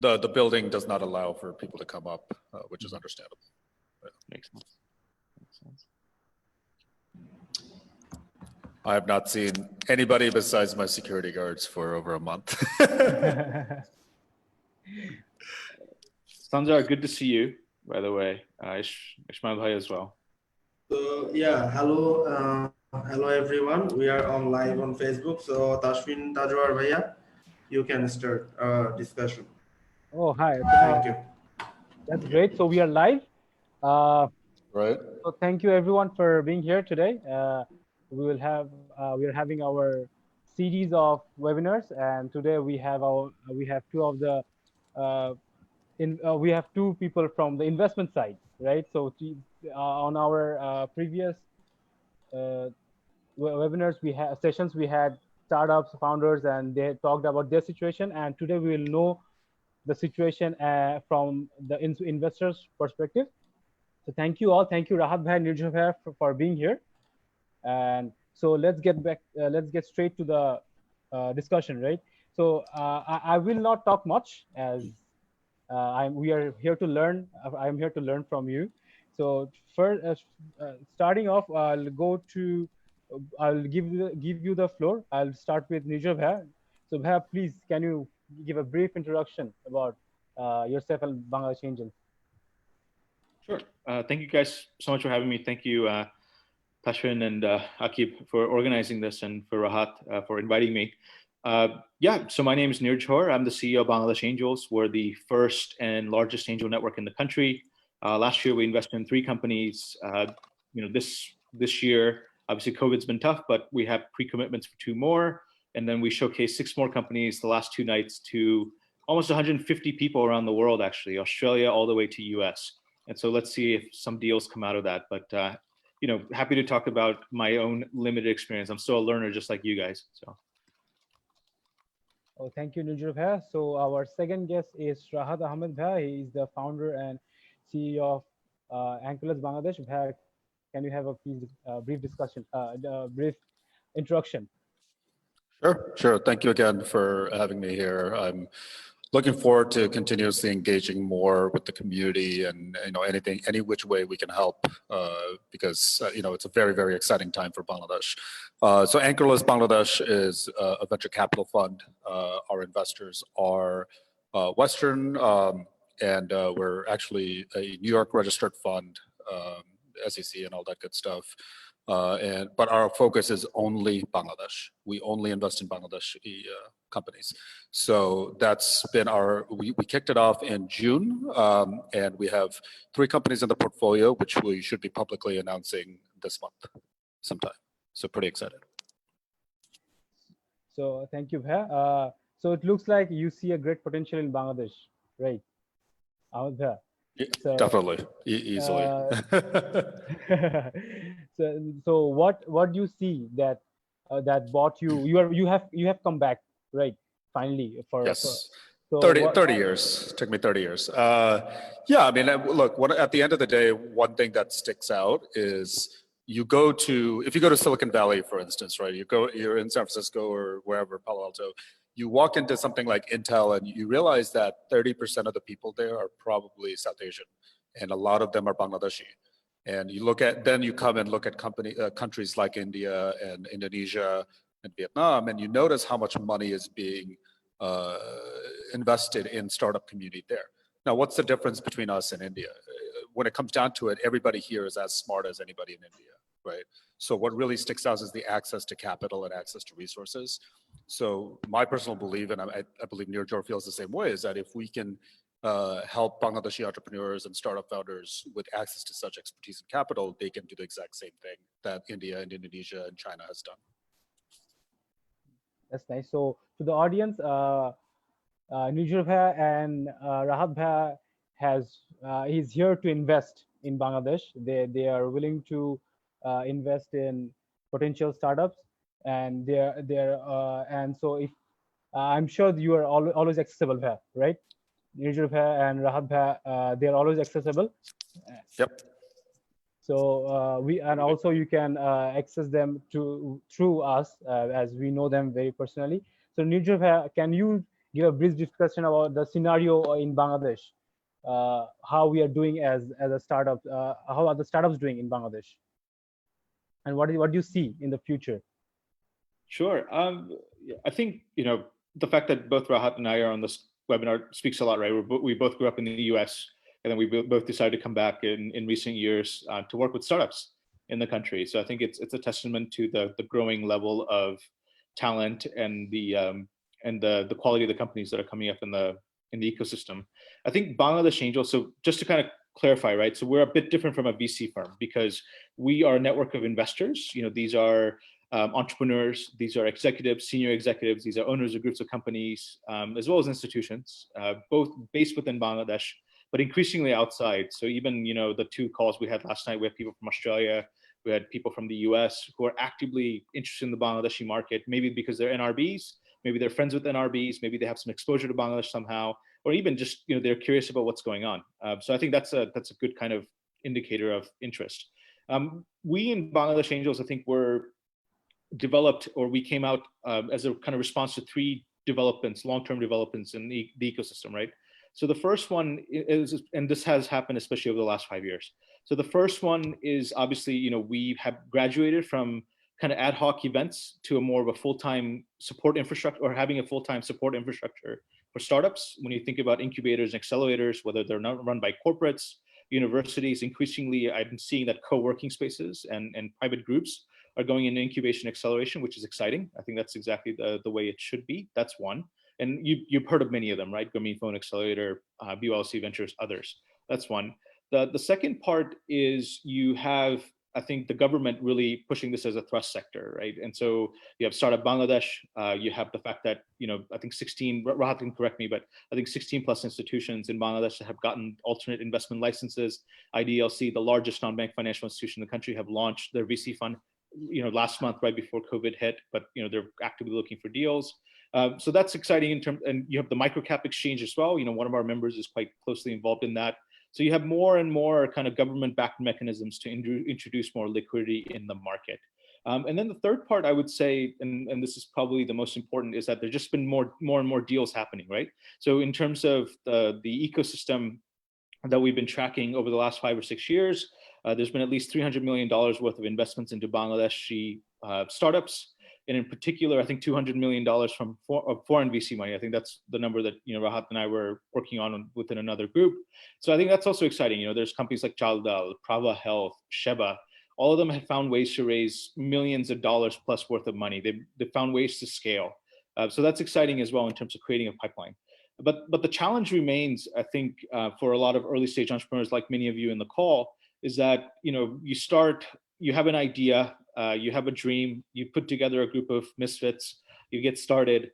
The building does not allow for people to come up, which is understandable. Makes sense. Makes sense. I have not seen anybody besides my security guards for over a month. Sanjar, good to see you, by the way. Ishmael Bhai as well. So yeah, hello everyone. We are on live on Facebook. So Tashwin Tajwar Bhaiya, you can start discussion. Oh, hi. Thank you. That's great. So we are live. Right. So thank you everyone for being here today. We are having our series of webinars, and today we have two of the we have two people from the investment side, right? So on our previous webinars, sessions, we had startups, founders, and they talked about their situation. And today we will know the situation from the investors' perspective. So thank you all. Thank you, Rahat Bhai and Nirjay Bhai, for being here. And so let's get straight to the discussion, right? So I will not talk much as we are here to learn. I'm here to learn from you. So first, starting off, I'll give you the floor. I'll start with Nirjay Bhai. So Bhai, please, can you give a brief introduction about yourself and Bangladesh Angels? Sure. Thank you guys so much for having me. Thank you, Tashwin and Akib, for organizing this, and for Rahat for inviting me. Yeah, so my name is Nirj Hor. I'm the CEO of Bangladesh Angels. We're the first and largest angel network in the country. Last year, we invested in 3 companies. This year, obviously COVID's been tough, but we have pre-commitments for 2 more. And then we showcased 6 more companies the last 2 nights to almost 150 people around the world, actually, Australia all the way to US. And so let's see if some deals come out of that. But happy to talk about my own limited experience. I'm still a learner just like you guys. So. Oh, thank you, Nirjay Bhai. So our second guest is Rahat Ahmed Bhai. He is the founder and CEO of Ankylos Bangladesh. Bhai, can you have a brief discussion, brief introduction? Sure. Thank you again for having me here. I'm looking forward to continuously engaging more with the community, and any which way we can help, because it's a very, very exciting time for Bangladesh. So Ankylos Bangladesh is a venture capital fund. Our investors are Western, and we're actually a New York registered fund, SEC and all that good stuff. But our focus is only Bangladesh. We only invest in Bangladeshi companies. So that's been we kicked it off in June, and we have 3 companies in the portfolio, which we should be publicly announcing this month sometime. So pretty excited. So thank you, Bhai. So it looks like you see a great potential in Bangladesh, right? Bhai. So, definitely, easily. So what do you see that bought you? You have come back, right? Finally, yes. 30 years. It took me 30 years. Yeah, I mean, look. At the end of the day, one thing that sticks out is if you go to Silicon Valley, for instance, right? You're in San Francisco or wherever, Palo Alto. You walk into something like Intel and you realize that 30% of the people there are probably South Asian, and a lot of them are Bangladeshi. And then you come and look at countries like India and Indonesia and Vietnam, and you notice how much money is being invested in startup community there. Now, what's the difference between us and India? When it comes down to it, everybody here is as smart as anybody in India, right? So what really sticks out is the access to capital and access to resources. So my personal belief, and I believe Nirjor feels the same way, is that if we can help Bangladeshi entrepreneurs and startup founders with access to such expertise and capital, they can do the exact same thing that India and Indonesia and China has done. That's nice. So to the audience, Nirjor Bhai and Rahat Bhai he's here to invest in Bangladesh. They are willing to invest in potential startups, and and so if I'm sure you are always accessible, Bhai, right? Nirjor Bhai and Rahat Bhai, they are always accessible. Yep. So also you can access them through us, as we know them very personally. So Nirjor Bhai, can you give a brief discussion about the scenario in Bangladesh, how we are doing as a startup, how are the startups doing in Bangladesh, and what do you see in the future? Sure. I think, the fact that both Rahat and I are on this webinar speaks a lot, right? We both grew up in the US, and then we both decided to come back in recent years to work with startups in the country. So I think it's a testament to the growing level of talent and the quality of the companies that are coming up in the ecosystem. I think Bangladesh Angel, so just to kind of clarify, right? So we're a bit different from a VC firm because we are a network of investors. These are entrepreneurs, these are executives, senior executives, these are owners of groups of companies, as well as institutions, both based within Bangladesh, but increasingly outside. So even, the 2 calls we had last night, we had people from Australia, we had people from the US who are actively interested in the Bangladeshi market, maybe because they're NRBs, maybe they're friends with NRBs, maybe they have some exposure to Bangladesh somehow, or even just, they're curious about what's going on. So I think that's a good kind of indicator of interest. We in Bangladesh Angels, I think we're developed, or we came out as a kind of response to 3 developments, long-term developments in the ecosystem, right? So the first one is, and this has happened especially over the last 5 years. So the first one is obviously, we have graduated from kind of ad hoc events to a more of a full-time support infrastructure, or having a full-time support infrastructure for startups. When you think about incubators and accelerators, whether they're not run by corporates, universities, increasingly I've been seeing that co-working spaces and private groups are going into incubation acceleration, which is exciting. I think that's exactly the way it should be. That's one. And you've heard of many of them, right? Grameenphone Accelerator, BLC Ventures, others. That's one. The second part is you have, I think, the government really pushing this as a thrust sector, right? And so you have Startup Bangladesh, you have the fact that, I think 16, Rahat can correct me, but I think 16 plus institutions in Bangladesh that have gotten alternate investment licenses. IDLC, the largest non-bank financial institution in the country, have launched their VC fund, last month, right before COVID hit, but, they're actively looking for deals. So that's exciting in terms, and you have the microcap exchange as well. One of our members is quite closely involved in that. So you have more and more kind of government-backed mechanisms to introduce more liquidity in the market. And then the third part, I would say, and this is probably the most important, is that there's just been more and more deals happening, right? So in terms of the ecosystem that we've been tracking over the last 5 or 6 years, there's been at least $300 million worth of investments into Bangladeshi startups. And in particular, I think $200 million from foreign VC money. I think that's the number that Rahat and I were working on within another group. So I think that's also exciting. There's companies like Chaldal, Prava Health, Sheba. All of them have found ways to raise millions of dollars plus worth of money. They've found ways to scale. So that's exciting as well in terms of creating a pipeline. But the challenge remains, I think, for a lot of early stage entrepreneurs, like many of you in the call, is that you have an idea, you have a dream, you put together a group of misfits, you get started,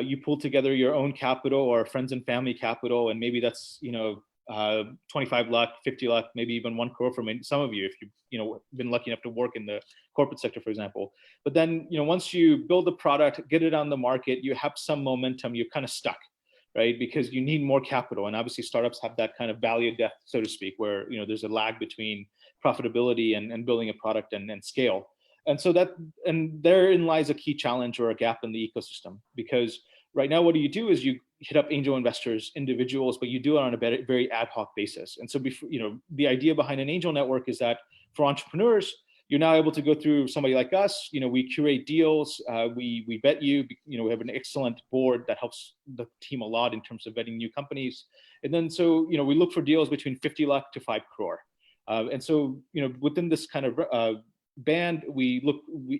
you pull together your own capital or friends and family capital, and maybe that's 25 lakh, 50 lakh, maybe even 1 crore for some of you if you've been lucky enough to work in the corporate sector, for example. But then once you build the product, get it on the market, you have some momentum, you're kind of stuck, right? Because you need more capital, and obviously startups have that kind of value death, so to speak, where there's a lag between profitability and building a product and scale. And so therein lies a key challenge or a gap in the ecosystem, because right now what do? Is you hit up angel investors, individuals, but you do it on a very ad hoc basis. And so the idea behind an angel network is that for entrepreneurs, you're now able to go through somebody like us. We curate deals, we vet you. We have an excellent board that helps the team a lot in terms of vetting new companies. And then so we look for deals between 50 lakh to 5 crore. And so within this kind of band,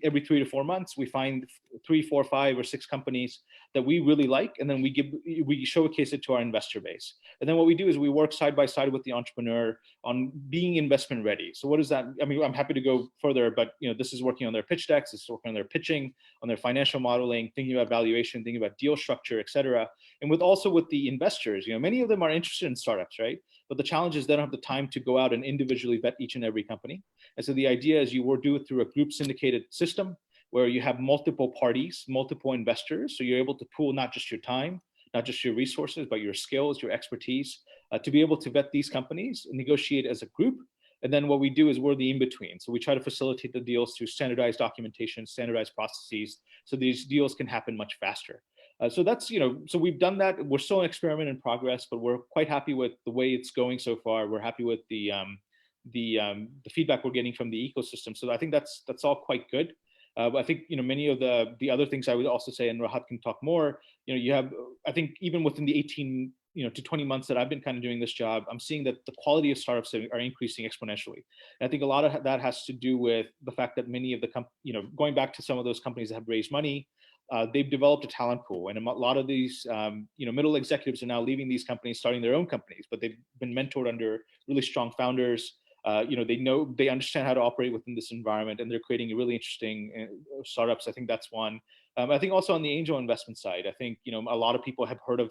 every 3 to 4 months we find 3, 4, 5, or 6 companies that we really like, and then we showcase it to our investor base. And then what we do is we work side by side with the entrepreneur on being investment ready. So what does that? I mean, I'm happy to go further, but this is working on their pitch decks, this is working on their pitching, on their financial modeling, thinking about valuation, thinking about deal structure, et cetera. And also with the investors, many of them are interested in startups, right? But the challenge is they don't have the time to go out and individually vet each and every company. And so the idea is you do it through a group syndicated system where you have multiple parties, multiple investors. So you're able to pool not just your time, not just your resources, but your skills, your expertise, to be able to vet these companies and negotiate as a group. And then what we do is we're the in-between. So we try to facilitate the deals through standardized documentation, standardized processes, so these deals can happen much faster. So that's, so we've done that. We're still an experiment in progress, but we're quite happy with the way it's going so far. We're happy with the feedback we're getting from the ecosystem. So I think that's all quite good. But I think many of the other things I would also say, and Rahat can talk more. You have, I think, even within the 18 to 20 months that I've been kind of doing this job, I'm seeing that the quality of startups are increasing exponentially. And I think a lot of that has to do with the fact that many of the going back to some of those companies that have raised money, they've developed a talent pool, and a lot of these middle executives are now leaving these companies, starting their own companies, but they've been mentored under really strong founders. They understand how to operate within this environment, and they're creating really interesting startups. I think that's one. I think also on the angel investment side, I think a lot of people have heard of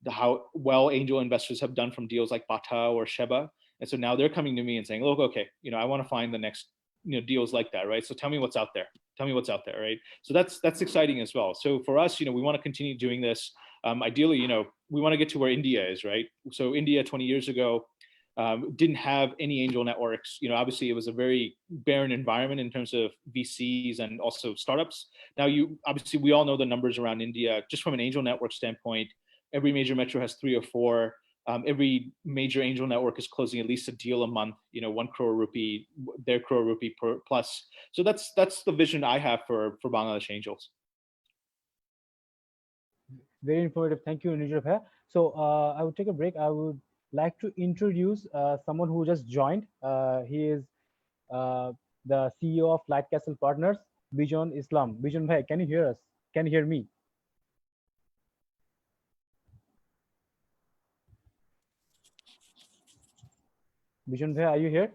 how well angel investors have done from deals like Bata or Sheba, and so now they're coming to me and saying, look, okay, I want to find the next deals like that, right? So tell me what's out there. Tell me what's out there, right? So that's exciting as well. So for us, we want to continue doing this. Ideally, we want to get to where India is, right? So India 20 years ago didn't have any angel networks. Obviously it was a very barren environment in terms of VCs and also startups. Now obviously we all know the numbers around India, just from an angel network standpoint. Every major metro has 3 or 4. Every major angel network is closing at least a deal a month, 1 crore rupee, their crore rupee per plus. So that's the vision I have for Bangladesh Angels. Very informative. Thank you, Nijab. So I would take a break. I would like to introduce someone who just joined. He is the CEO of Light Castle Partners, Bijon Islam. Bijon bhai, can you hear us? Can you hear me? Bijon bhai, are you here?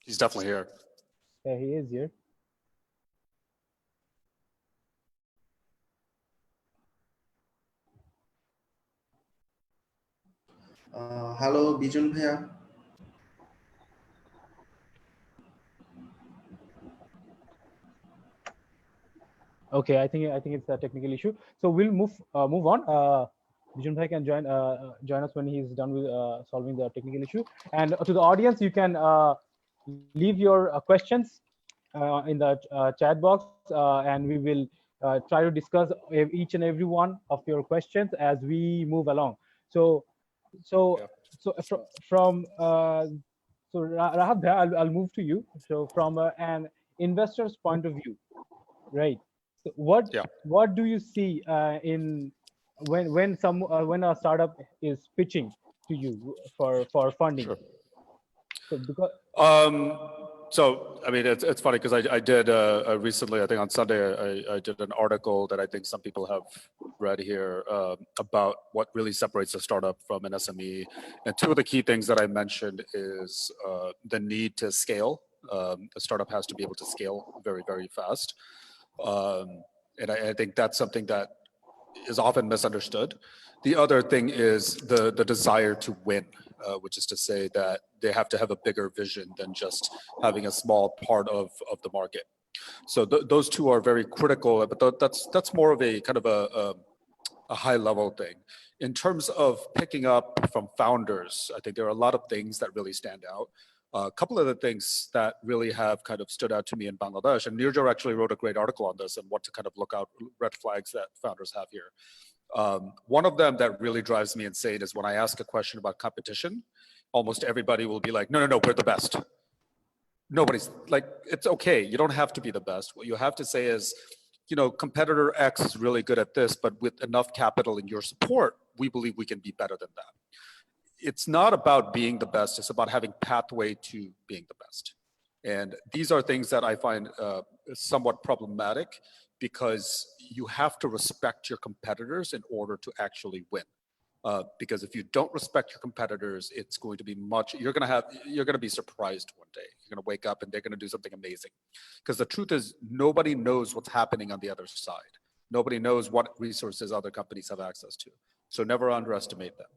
He's definitely here. Yeah, he is here. Hello, Bijon bhaiya. Okay, I think it's a technical issue. So we'll move on. Bijon bhai can join us when he's done with solving the technical issue. And to the audience, you can leave your questions in the chat box, and we will try to discuss each and every one of your questions as we move along. So from Rahab, I'll move to you. So from an investor's point of view, right? So what do you see in when a startup is pitching to you for funding? Sure. So because so I mean, it's funny because I did recently, I think on Sunday, I did an article that I think some people have read here about what really separates a startup from an SME. And 2 of the key things that I mentioned is the need to scale. A startup has to be able to scale very, very fast. And I think that's something that is often misunderstood. The other thing is the desire to win, which is to say that they have to have a bigger vision than just having a small part of the market. So those 2 are very critical, but that's more of a kind of a high level thing. In terms of picking up from founders, I think there are a lot of things that really stand out. A couple of the things that really have kind of stood out to me in Bangladesh, and Nirjar actually wrote a great article on this and what to kind of look out, red flags that founders have here. One of them that really drives me insane is when I ask a question about competition, almost everybody will be like, no, we're the best. Nobody's like, it's okay. You don't have to be the best. What you have to say is, competitor X is really good at this, but with enough capital in your support, we believe we can be better than that. It's not about being the best. It's about having pathway to being the best. And these are things that I find somewhat problematic because you have to respect your competitors in order to actually win. Because if you don't respect your competitors, it's going to be you're going to be surprised one day. You're going to wake up and they're going to do something amazing. Because the truth is, nobody knows what's happening on the other side. Nobody knows what resources other companies have access to. So never underestimate them.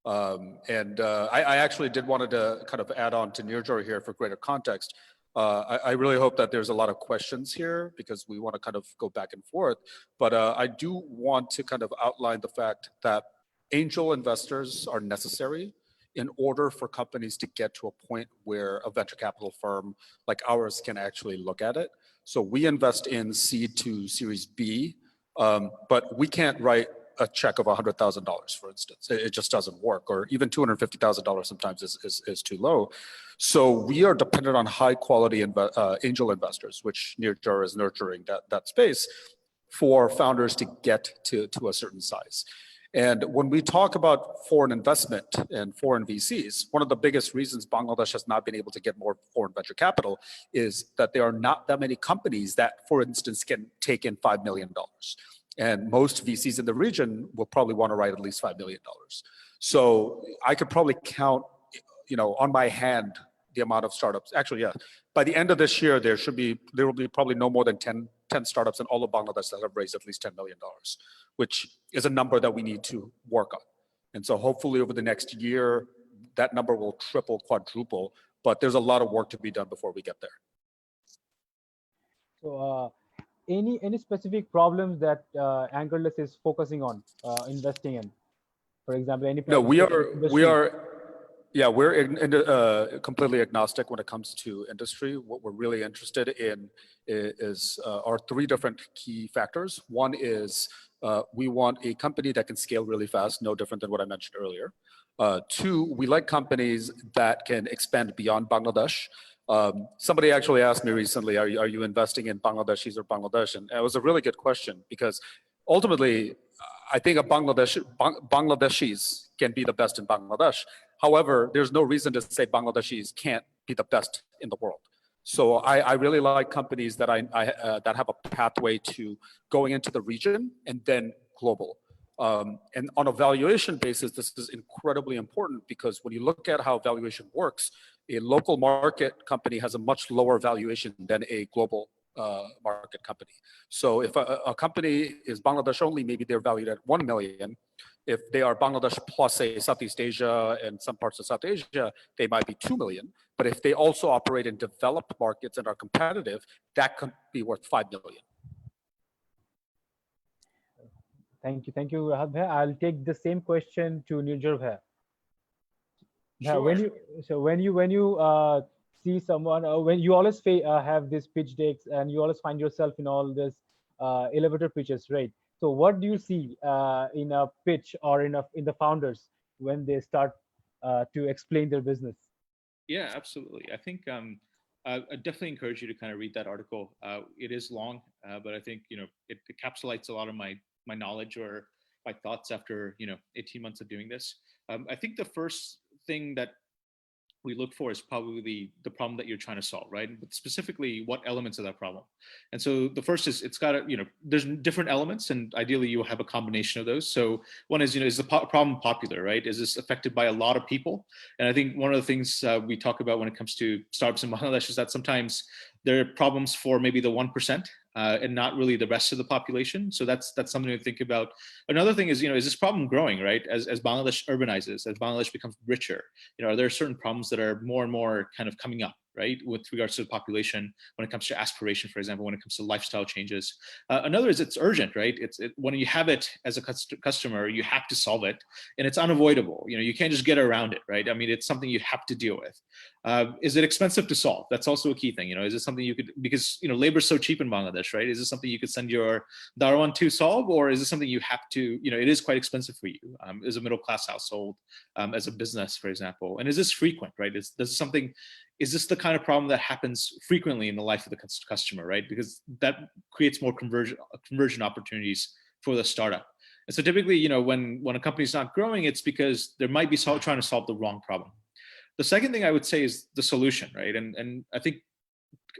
I actually did wanted to kind of add on to Nirjar here for greater context. I really hope that there's a lot of questions here because we want to kind of go back and forth. But I do want to kind of outline the fact that angel investors are necessary in order for companies to get to a point where a venture capital firm like ours can actually look at it. So we invest in seed to Series B, but we can't write a check of $100,000, for instance. It just doesn't work, or even $250,000 sometimes is too low. So we are dependent on high quality angel investors, which Nirjar is nurturing that space for founders to get to a certain size. And when we talk about foreign investment and foreign VCs, one of the biggest reasons Bangladesh has not been able to get more foreign venture capital is that there are not that many companies that, for instance, can take in $5 million. And most VCs in the region will probably want to write at least $5 million. So I could probably count, on my hand, the amount of startups. Actually, yeah. By the end of this year, there will be probably no more than 10 startups in all of Bangladesh that have raised at least $10 million, which is a number that we need to work on. And so hopefully over the next year, that number will triple, quadruple, but there's a lot of work to be done before we get there. So any specific problems that Anchorless is focusing on investing in? For example, any No, we're completely agnostic when it comes to industry. What we're really interested in are three different key factors. One is we want a company that can scale really fast, no different than what I mentioned earlier. Two, we like companies that can expand beyond Bangladesh. Somebody actually asked me recently, are you investing in Bangladeshis or Bangladesh? And it was a really good question, because ultimately, I think Bangladeshis can be the best in Bangladesh. However, there's no reason to say Bangladeshis can't be the best in the world. So I really like companies that that have a pathway to going into the region and then global. And on a valuation basis, this is incredibly important, because when you look at how valuation works, a local market company has a much lower valuation than a global market company. So if a company is Bangladesh only, maybe they're valued at 1 million. If they are Bangladesh plus, say, Southeast Asia and some parts of South Asia, they might be 2 million. But if they also operate in developed markets and are competitive, that could be worth 5 million. Thank you, Rahat bhai. I'll take the same question to Nirjar bhai. Sure. When you see someone, when you always have these pitch decks, and you always find yourself in all this elevator pitches, right? So what do you see in a pitch or in the founders when they start to explain their business? Yeah, absolutely. I think I definitely encourage you to kind of read that article. It is long, but I think it encapsulates a lot of my knowledge or my thoughts after 18 months of doing this. I think the first thing that we look for is probably the problem that you're trying to solve, right? But specifically, what elements of that problem. And so the first is, it's got to, there's different elements, and ideally you have a combination of those. So one is, is the problem popular, right? Is this affected by a lot of people? And I think one of the things we talk about when it comes to startups in Bangladesh is that sometimes there are problems for maybe the 1%. And not really the rest of the population. So that's something to think about. Another thing is, is this problem growing, right? As Bangladesh urbanizes, as Bangladesh becomes richer, are there certain problems that are more and more kind of coming up, right? With regards to the population, when it comes to aspiration, for example, when it comes to lifestyle changes. Another is it's urgent, right? When you have it as a customer, you have to solve it, and it's unavoidable. You can't just get around it, right? I mean, it's something you have to deal with. Is it expensive to solve? That's also a key thing. Is it something you could, because labor is so cheap in Bangladesh, right? Is this something you could send your Darwan to solve, or is it something you have to, it is quite expensive for you as a middle class household, as a business, for example? And is this frequent, right? Is this the kind of problem that happens frequently in the life of the customer, right? Because that creates more conversion opportunities for the startup. And so typically, when a company's not growing, it's because there might be trying to solve the wrong problem. The second thing I would say is the solution, right? And I think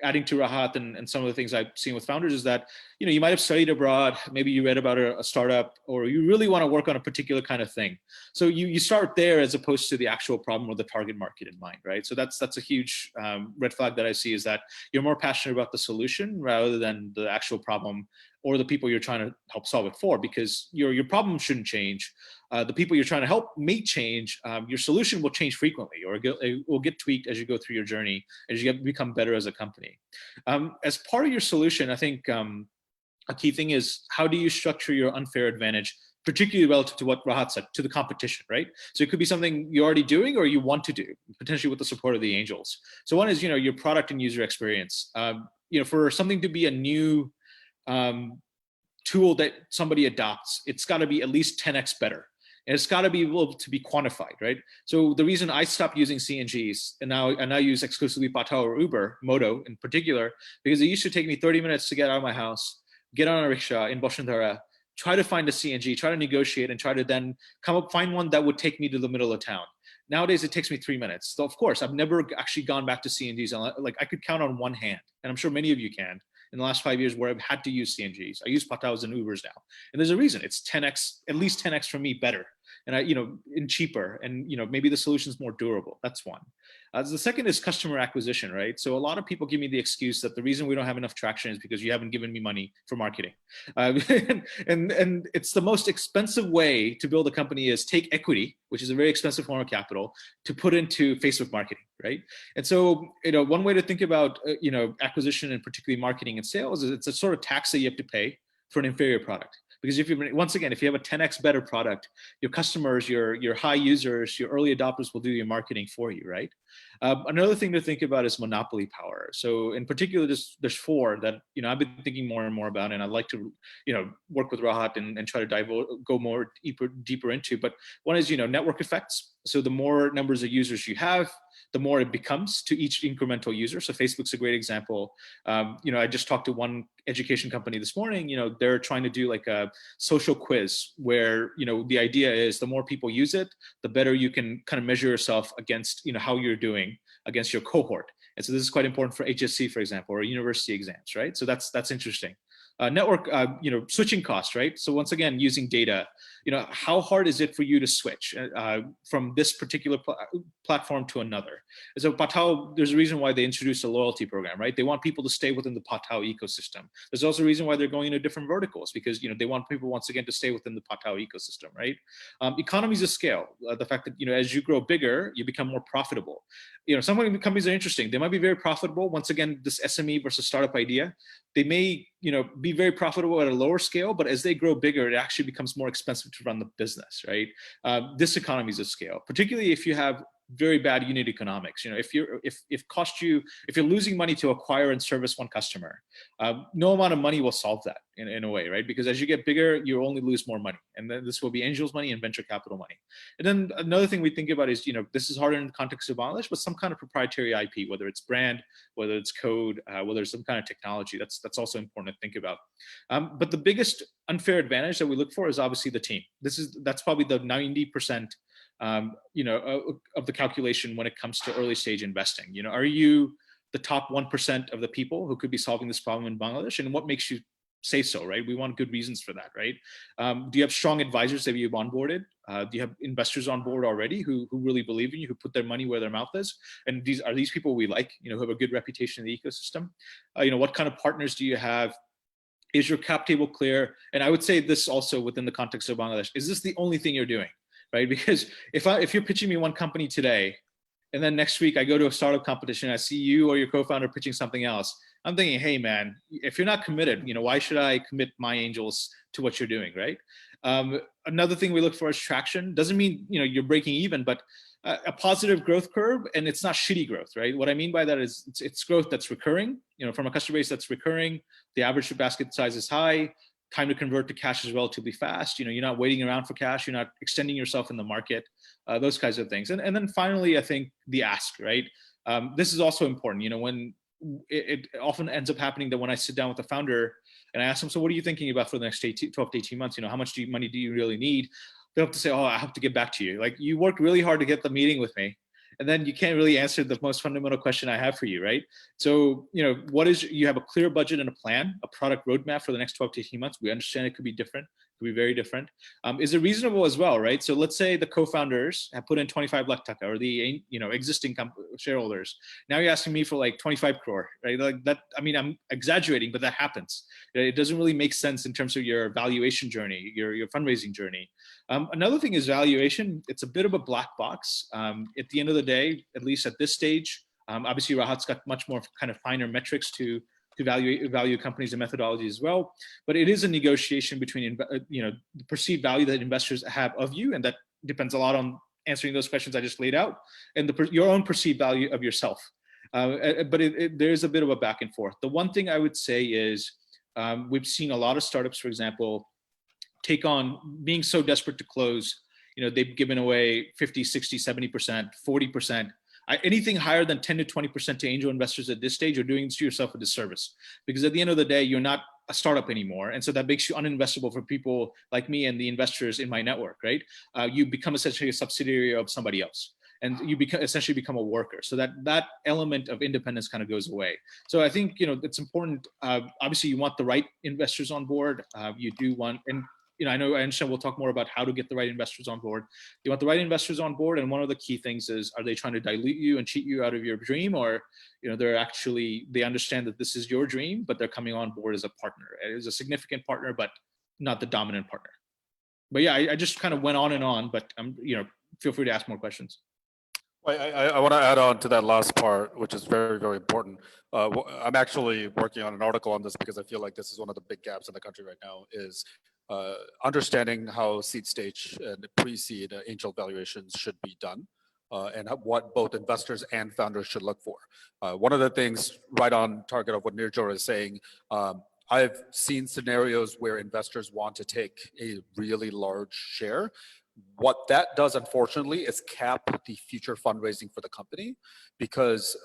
adding to Rahat and some of the things I've seen with founders is that, you might have studied abroad, maybe you read about a startup, or you really want to work on a particular kind of thing. So you start there as opposed to the actual problem or the target market in mind, right? So that's a huge red flag that I see, is that you're more passionate about the solution rather than the actual problem or the people you're trying to help solve it for, because your problem shouldn't change. The people you're trying to help may change. Your solution will change frequently, or it will get tweaked as you go through your journey, as you become better as a company. As part of your solution, I think a key thing is, how do you structure your unfair advantage, particularly relative to what Rahat said, to the competition, right? So it could be something you're already doing or you want to do, potentially with the support of the angels. So one is, your product and user experience. for something to be a new tool that somebody adopts, it's got to be at least 10x better. And it's got to be able to be quantified, right? So the reason I stopped using CNGs and now use exclusively Patao or Uber, Moto in particular, because it used to take me 30 minutes to get out of my house, get on a rickshaw in Bosantara, try to find a CNG, try to negotiate, and try to then find one that would take me to the middle of town. Nowadays, it takes me 3 minutes. So of course, I've never actually gone back to CNGs. Like I could count on one hand, and I'm sure many of you can, in the last 5 years where I've had to use CNGs. I use Pataos and Ubers now. And there's a reason. It's 10x, at least 10x for me better. And and cheaper, and maybe the solution's more durable. That's one. The second is customer acquisition, right? So a lot of people give me the excuse that the reason we don't have enough traction is because you haven't given me money for marketing. And it's the most expensive way to build a company is take equity, which is a very expensive form of capital, to put into Facebook marketing, right? And so, one way to think about, acquisition and particularly marketing and sales is it's a sort of tax that you have to pay for an inferior product. Because if you have a 10x better product, your customers, your high users, your early adopters will do your marketing for you, right? Another thing to think about is monopoly power. So in particular, there's four that I've been thinking more and more about, and I'd like to work with Rahat and try to go more deeper into. But one is network effects. So the more numbers of users you have, the more it becomes to each incremental user. So Facebook's a great example. I just talked to one education company this morning. They're trying to do like a social quiz where the idea is the more people use it, the better you can kind of measure yourself against how you're doing against your cohort. And so this is quite important for HSC, for example, or university exams, right? So that's interesting. Network, switching costs, right? So once again, using data, how hard is it for you to switch from this particular platform to another? And so Patao, there's a reason why they introduced a loyalty program, right? They want people to stay within the Patao ecosystem. There's also a reason why they're going into different verticals, because they want people once again to stay within the Patao ecosystem, right? Economies of scale, the fact that as you grow bigger, you become more profitable. Some companies are interesting. They might be very profitable. Once again, this SME versus startup idea, they may be very profitable at a lower scale, but as they grow bigger, it actually becomes more expensive to run the business, right? This economies of scale, particularly if you have very bad unit economics. If you're losing money to acquire and service one customer, no amount of money will solve that in a way, right? Because as you get bigger, you only lose more money, and then this will be angels money and venture capital money. And then another thing we think about is this is harder in the context of Bangladesh, but some kind of proprietary IP, whether it's brand, whether it's code, whether it's some kind of technology. That's also important to think about. But the biggest unfair advantage that we look for is obviously the team. That's probably the 90%. Of the calculation when it comes to early stage investing. Are you the top 1% of the people who could be solving this problem in Bangladesh? And what makes you say so, right? We want good reasons for that, right? Do you have strong advisors that you've onboarded? Do you have investors on board already who really believe in you, who put their money where their mouth is? And are these people we like, who have a good reputation in the ecosystem? What kind of partners do you have? Is your cap table clear? And I would say this also within the context of Bangladesh, is this the only thing you're doing? Right? Because if you're pitching me one company today, and then next week I go to a startup competition, I see you or your co-founder pitching something else, I'm thinking, hey man, if you're not committed, why should I commit my angels to what you're doing, right? Another thing we look for is traction. Doesn't mean you're breaking even, but a positive growth curve, and it's not shitty growth, right? What I mean by that is it's growth that's recurring, from a customer base that's recurring. The average basket size is high. Time to convert to cash is relatively fast. You're not waiting around for cash. You're not extending yourself in the market, those kinds of things. And then finally, I think the ask, right? This is also important. When it often ends up happening that when I sit down with the founder and I ask them, so what are you thinking about for the next 12 to 18 months? How much money do you really need? They'll have to say, oh, I have to get back to you. Like, you worked really hard to get the meeting with me, and then you can't really answer the most fundamental question I have for you, right? So, you have a clear budget and a plan, a product roadmap for the next 12 to 18 months. We understand it could be different, could be very different. Is it reasonable as well, right? So let's say the co-founders have put in 25 lakh taka, or the existing shareholders. Now you're asking me for like 25 crore, right? Like that. I mean, I'm exaggerating, but that happens. It doesn't really make sense in terms of your valuation journey, your fundraising journey. Another thing is valuation. It's a bit of a black box. At the end of the day, at least at this stage, obviously Rahat's got much more kind of finer metrics to value companies and methodology as well. But it is a negotiation between the perceived value that investors have of you, and that depends a lot on answering those questions I just laid out, and your own perceived value of yourself. But there's a bit of a back and forth. The one thing I would say is we've seen a lot of startups, for example, take on being so desperate to close. They've given away 50, 60, 70%, 40%. Anything higher than 10 to 20% to angel investors at this stage, you're doing yourself a disservice, because at the end of the day, you're not a startup anymore. And so that makes you uninvestable for people like me and the investors in my network, right? You become essentially a subsidiary of somebody else, and you essentially become a worker. So that element of independence kind of goes away. So I think, it's important. Obviously you want the right investors on board. You do want, and I understand we'll talk more about how to get the right investors on board. You want the right investors on board, and one of the key things is, are they trying to dilute you and cheat you out of your dream, or they understand that this is your dream, but they're coming on board as a partner, as a significant partner, but not the dominant partner. But yeah, I just kind of went on and on, but feel free to ask more questions. I want to add on to that last part, which is very, very important. I'm actually working on an article on this because I feel like this is one of the big gaps in the country right now, is understanding how seed stage and pre-seed angel valuations should be done, and what both investors and founders should look for. One of the things right on target of what Nirjor is saying, I've seen scenarios where investors want to take a really large share. What that does, unfortunately, is cap the future fundraising for the company, because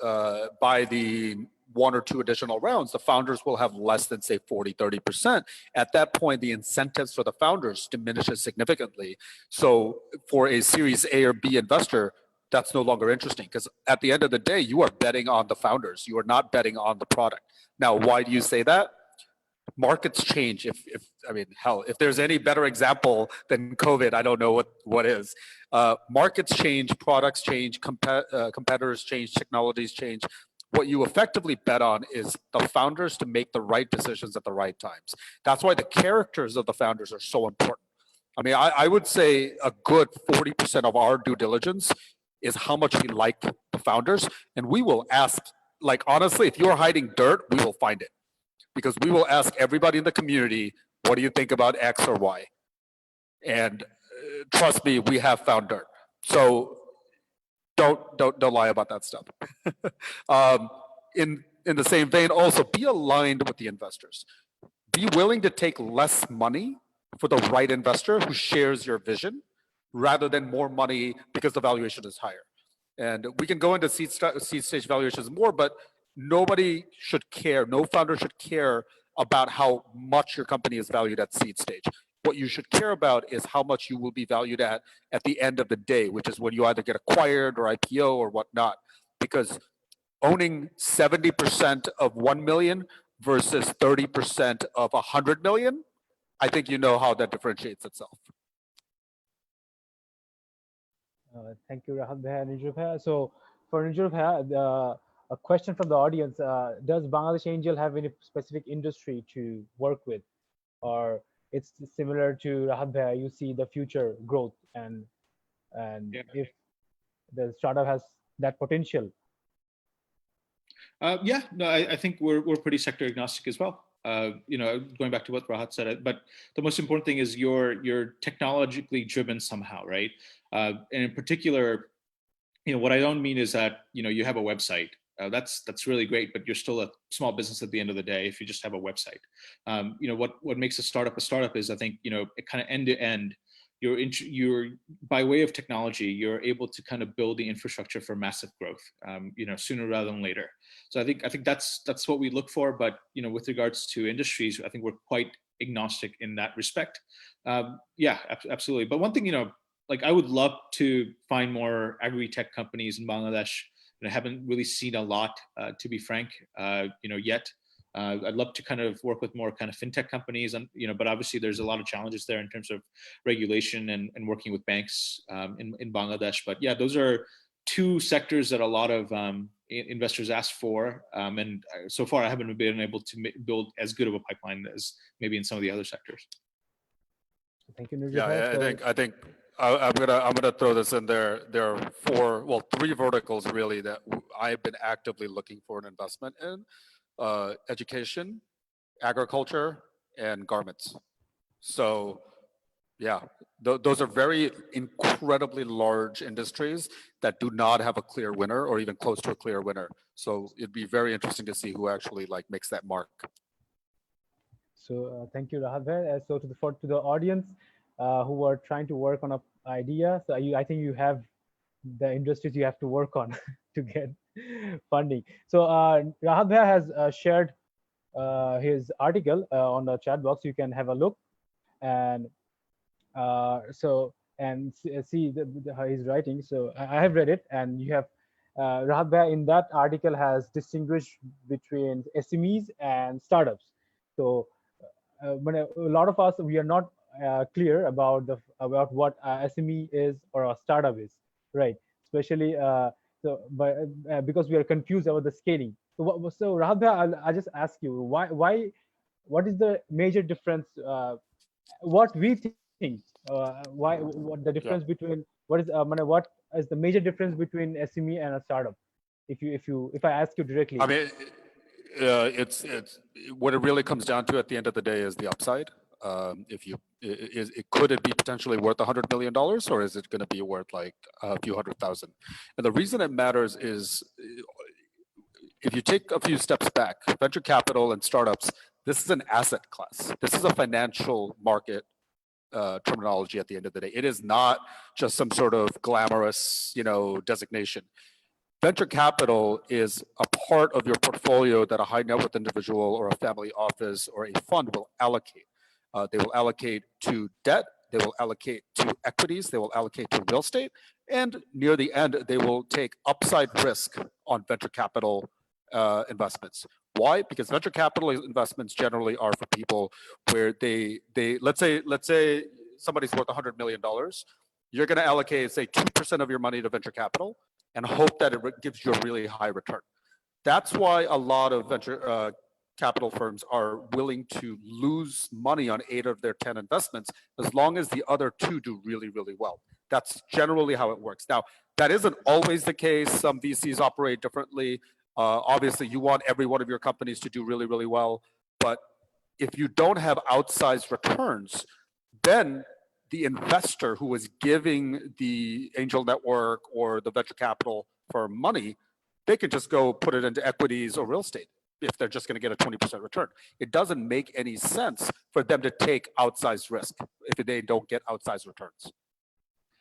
by the 1 or 2 additional rounds, the founders will have less than, say, 40, 30%. At that point, the incentives for the founders diminishes significantly. So for a Series A or B investor, that's no longer interesting, because at the end of the day, you are betting on the founders. You are not betting on the product. Now, why do you say that? Markets change. If there's any better example than COVID, I don't know what is. Markets change, products change, competitors change, technologies change. What you effectively bet on is the founders to make the right decisions at the right times. That's why the characters of the founders are so important. I would say a good 40% of our due diligence is how much we like the founders, and we will ask, honestly, if you're hiding dirt, we will find it. Because we will ask everybody in the community, what do you think about X or Y? And trust me, we have found dirt. So don't lie about that stuff. In the same vein, also be aligned with the investors. Be willing to take less money for the right investor who shares your vision, rather than more money because the valuation is higher. And we can go into seed stage valuations more, but nobody should care, no founder should care about how much your company is valued at seed stage. What you should care about is how much you will be valued at the end of the day, which is when you either get acquired or IPO or whatnot. Because owning 70% of 1 million versus 30% of 100 million, I think you know how that differentiates itself. Thank you, Rahat Bhai and Nirjor Bhai. So for Nirjor Bhai, a question from the audience: does Bangladesh Angel have any specific industry to work with, or it's similar to Rahat Bhai? You see the future growth, and if the startup has that potential. I think we're pretty sector agnostic as well. Going back to what Rahat said, but the most important thing is you're technologically driven somehow, right? And in particular, what I don't mean is that you have a website. That's really great, but you're still a small business at the end of the day if you just have a website. What makes a startup is, I think, it kind of end to end. You're by way of technology, you're able to kind of build the infrastructure for massive growth, sooner rather than later. So I think that's what we look for. But with regards to industries, I think we're quite agnostic in that respect. Absolutely. But one thing, I would love to find more agri-tech companies in Bangladesh. I haven't really seen a lot, to be frank, yet. I'd love to kind of work with more kind of fintech companies, and but obviously there's a lot of challenges there in terms of regulation and working with banks in Bangladesh. But yeah, those are 2 sectors that a lot of investors ask for, and so far I haven't been able to build as good of a pipeline as maybe in some of the other sectors. Thank you, Nirjor. Yeah, I think I'm gonna throw this in there. There are 3 verticals really that I've been actively looking for an investment in: education, agriculture, and garments. So yeah, those are very incredibly large industries that do not have a clear winner or even close to a clear winner. So it'd be very interesting to see who actually like makes that mark. So thank you, Rahat bhai. So to the audience who are trying to work on an idea, so I think you have the industries you have to work on to get funding. So Rahat bhai has shared his article on the chat box. You can have a look, and see his writing. So I have read it, and you have Rahat bhai in that article has distinguished between SMEs and startups. So when a lot of us we are not clear about what SME is or a startup is, right? Especially because we are confused about the scaling. So Rahat bhai, I'll just ask you what is the major difference? What we think what the difference between what is the major difference between SME and a startup? If I ask you directly. I mean, it's what it really comes down to at the end of the day is the upside. If you could it be potentially worth $100 million, or is it going to be worth like a few $100,000? And the reason it matters is if you take a few steps back, venture capital and startups, this is an asset class. This is a financial market terminology at the end of the day. It is not just some sort of glamorous, designation. Venture capital is a part of your portfolio that a high net worth individual or a family office or a fund will allocate. They will allocate to debt, they will allocate to equities, they will allocate to real estate, and near the end, they will take upside risk on venture capital investments. Why? Because venture capital investments generally are for people where they let's say somebody's worth $100 million. You're going to allocate, say, 2% of your money to venture capital and hope that it gives you a really high return. That's why a lot of venture capital firms are willing to lose money on 8 of their 10 investments as long as the other 2 do really, really well. That's generally how it works. Now, that isn't always the case. Some VCs operate differently. Obviously, you want every one of your companies to do really, really well. But if you don't have outsized returns, then the investor who is giving the angel network or the venture capital firm money, they can just go put it into equities or real estate if they're just going to get a 20% return. It doesn't make any sense for them to take outsized risk if they don't get outsized returns.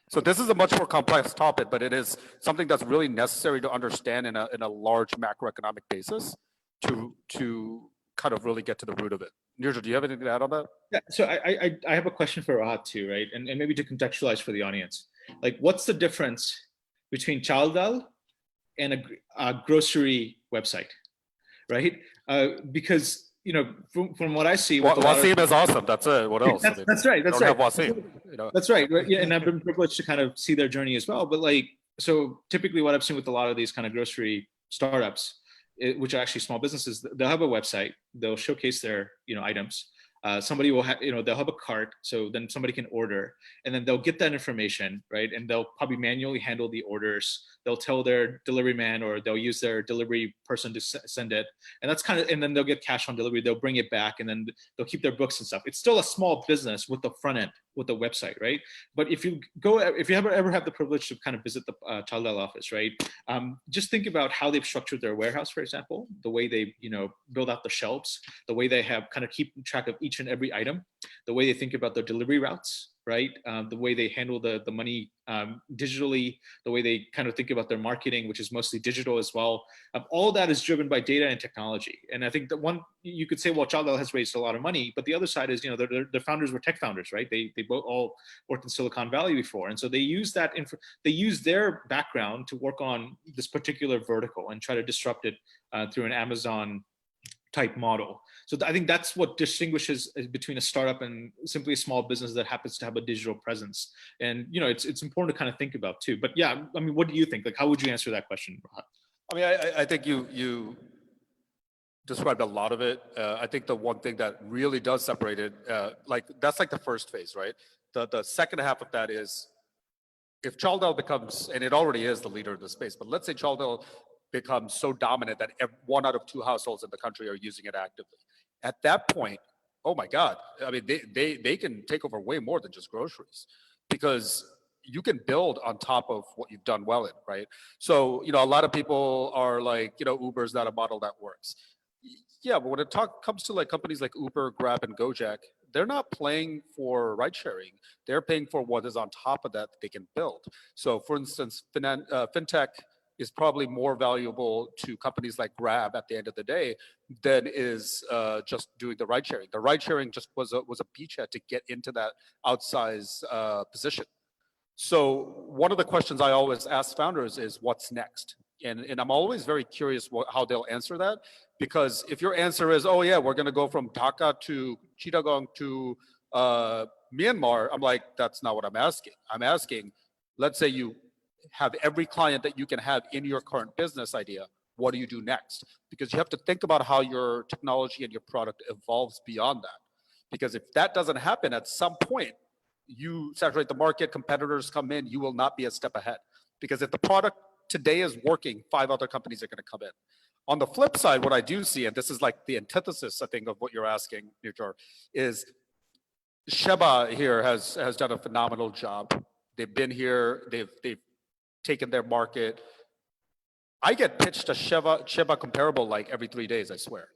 So this is a much more complex topic, but it is something that's really necessary to understand in a large macroeconomic basis to kind of really get to the root of it. Nirja, do you have anything to add on that? Yeah, so I have a question for Rahat too, right? And maybe to contextualize for the audience. Like, what's the difference between Chaldal and a grocery website, right? Because, from what I see, Wasim is awesome. That's it. What else? That's right. That's right. Wasim, That's right. Yeah, and I've been privileged to kind of see their journey as well. But so typically, what I've seen with a lot of these kind of grocery startups, which are actually small businesses, they'll have a website. They'll showcase their items. Somebody will have, they'll have a cart, so then somebody can order, and then they'll get that information, right? And they'll probably manually handle the orders. They'll tell their delivery man, or they'll use their delivery person to send it, and that's and then they'll get cash on delivery. They'll bring it back, and then they'll keep their books and stuff. It's still a small business with the front end, with the website, right? But if you ever have the privilege to kind of visit the Chaldal office, right? Just think about how they've structured their warehouse, for example, the way they build out the shelves, the way they have kind of keep track of each and every item, the way they think about their delivery routes, right? The way they handle the money digitally, the way they kind of think about their marketing, which is mostly digital as well. All that is driven by data and technology. And I think that one, you could say, well, Chaldal has raised a lot of money, but the other side is, their founders were tech founders, right? They both all worked in Silicon Valley before. And so they use they use their background to work on this particular vertical and try to disrupt it through an Amazon type model. So I think that's what distinguishes between a startup and simply a small business that happens to have a digital presence. And it's important to kind of think about too. But yeah, I mean, what do you think? Like, how would you answer that question, Rahat? I mean, I think you described a lot of it. I think the one thing that really does separate it, that's like the first phase, right? The second half of that is if Chaldal becomes, and it already is the leader of the space, but let's say Chaldal becomes so dominant that 1 out of 2 households in the country are using it actively. At that point, oh my God, I mean, they can take over way more than just groceries, because you can build on top of what you've done well in, right? So, a lot of people are like, Uber's not a model that works. Yeah, but when it comes to like companies like Uber, Grab, and Gojek, they're not playing for ride sharing. They're paying for what is on top of that they can build. So, for instance, fintech is probably more valuable to companies like Grab at the end of the day than is just doing the ride sharing. The ride sharing just was a beachhead to get into that outsized position. So one of the questions I always ask founders is, what's next? And I'm always very curious how they'll answer that, because if your answer is, oh yeah, we're going to go from Dhaka to Chittagong to Myanmar, I'm like, that's not what I'm asking. I'm asking, let's say you have every client that you can have in your current business idea. What do you do next? Because you have to think about how your technology and your product evolves beyond that. Because if that doesn't happen at some point, you saturate the market, competitors come in, you will not be a step ahead. Because if the product today is working, 5 other companies are going to come in. On the flip side, what I do see, and this is like the antithesis, I think, of what you're asking, Nirjar, is Sheba here has done a phenomenal job. They've been here, they've taken their market. I get pitched a Sheba comparable like every 3 days, I swear.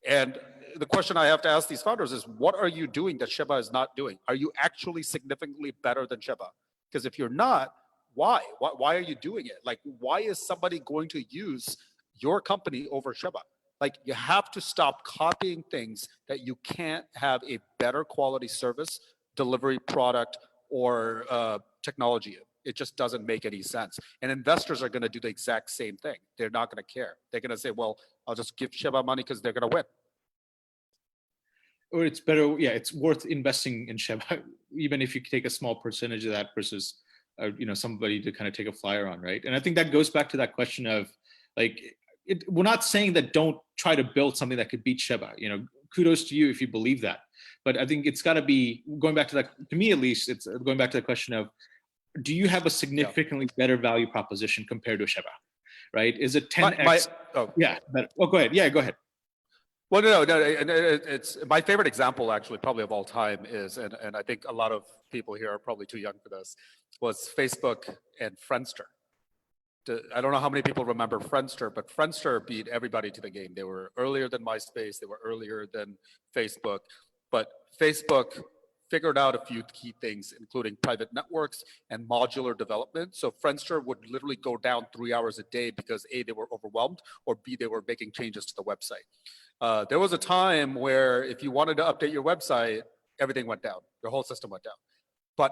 And the question I have to ask these founders is, what are you doing that Sheba is not doing? Are you actually significantly better than Sheba? Because if you're not, why? Why are you doing it? Like, why is somebody going to use your company over Sheba? Like, you have to stop copying things that you can't have a better quality service, delivery product, or technology. It just doesn't make any sense. And investors are going to do the exact same thing. They're not going to care. They're going to say, well, I'll just give Sheba money because they're going to win. Or it's better, yeah, it's worth investing in Sheba, even if you take a small percentage of that versus, somebody to kind of take a flyer on, right? And I think that goes back to that question of, like, we're not saying that don't try to build something that could beat Sheba. Kudos to you if you believe that. But I think it's got to be, going back to that, to me at least, it's going back to the question of, do you have a significantly better value proposition compared to Sheba, right? Is it 10x? Yeah, better. Oh, go ahead. Yeah, go ahead. Well, no, it's my favorite example, actually, probably of all time is, and I think a lot of people here are probably too young for this, was Facebook and Friendster. I don't know how many people remember Friendster, but Friendster beat everybody to the game. They were earlier than MySpace. They were earlier than Facebook. But Facebook figured out a few key things, including private networks and modular development. So Friendster would literally go down 3 hours a day because A, they were overwhelmed, or B, they were making changes to the website. There was a time where if you wanted to update your website, everything went down. Your whole system went down. But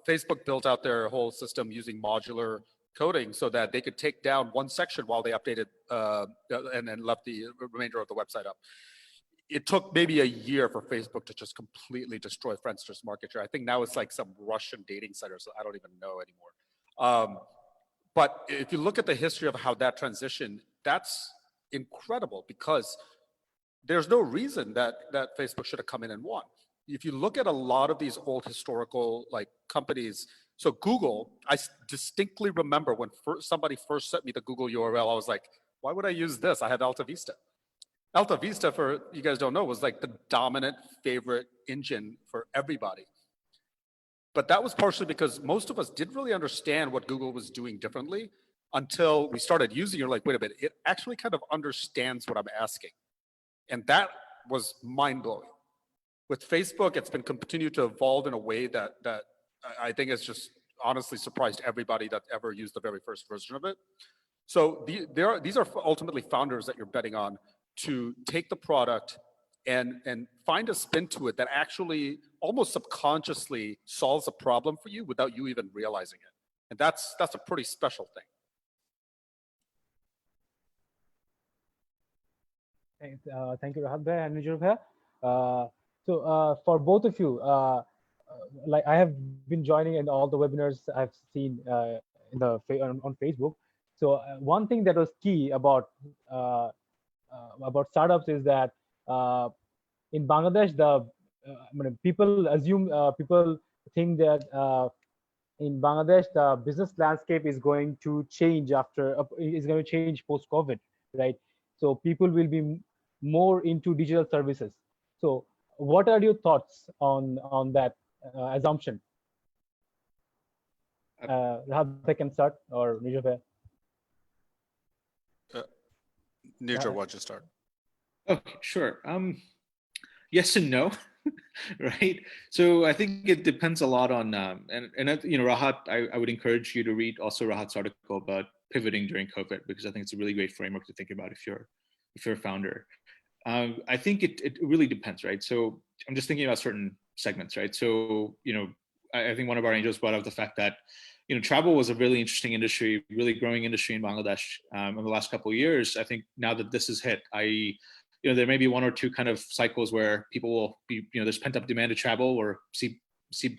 Facebook built out their whole system using modular coding so that they could take down one section while they updated and then left the remainder of the website up. It took maybe a year for Facebook to just completely destroy Friendster's market share. I think now it's like some Russian dating site, so I don't even know anymore. But if you look at the history of how that transitioned, that's incredible, because there's no reason that Facebook should have come in and won. If you look at a lot of these old historical like companies, so Google, I distinctly remember when somebody first sent me the Google URL, I was like, why would I use this? I have Alta Vista. Alta Vista, for you guys don't know, was like the dominant favorite engine for everybody. But that was partially because most of us didn't really understand what Google was doing differently until we started using it. You're like, wait a minute, it actually kind of understands what I'm asking. And that was mind-blowing. With Facebook, it's been continued to evolve in a way that I think has just honestly surprised everybody that ever used the very first version of it. So these are ultimately founders that you're betting on to take the product and find a spin to it that actually almost subconsciously solves a problem for you without you even realizing it. And that's a pretty special thing. Thank you, Rahat bhai and Nijur bhai. So for both of you, like I have been joining in all the webinars I've seen on Facebook. So one thing that was key about startups is that in Bangladesh, people think that in Bangladesh the business landscape is going to change post-COVID, right? So people will be more into digital services. So what are your thoughts on that assumption? Rahat can start, or Nijab. Nijab, why don't you start? Okay, sure. Yes and no, right? So I think it depends a lot on, Rahat, I would encourage you to read also Rahat's article about pivoting during COVID, because I think it's a really great framework to think about if you're a founder. I think it really depends, right? So I'm just thinking about certain segments, right? So, I think one of our angels brought up the fact that, travel was a really interesting industry, really growing industry in Bangladesh in the last couple of years. I think now that this has hit, there may be one or two kind of cycles where people will be, there's pent up demand to travel or see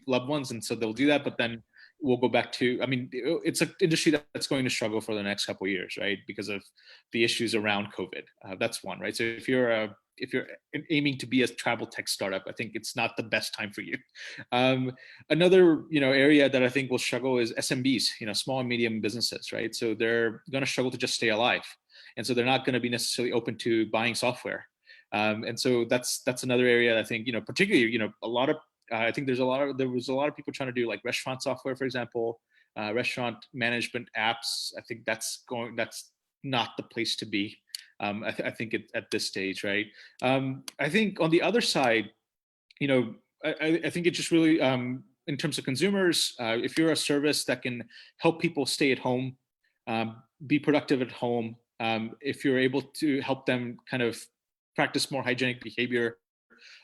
loved ones, and so they'll do that. But then we'll go back to, it's an industry that's going to struggle for the next couple of years, right? Because of the issues around COVID. That's one, right? So if you're aiming to be a travel tech startup, I think it's not the best time for you. Another, area that I think will struggle is SMBs, small and medium businesses, right? So they're going to struggle to just stay alive. And so they're not going to be necessarily open to buying software. And so that's another area I think, particularly, a lot of, I think there was a lot of people trying to do like restaurant software, for example, restaurant management apps. I think that's not the place to be. I think at this stage, right? I think on the other side, I think it just really, in terms of consumers, if you're a service that can help people stay at home, be productive at home, if you're able to help them kind of practice more hygienic behavior,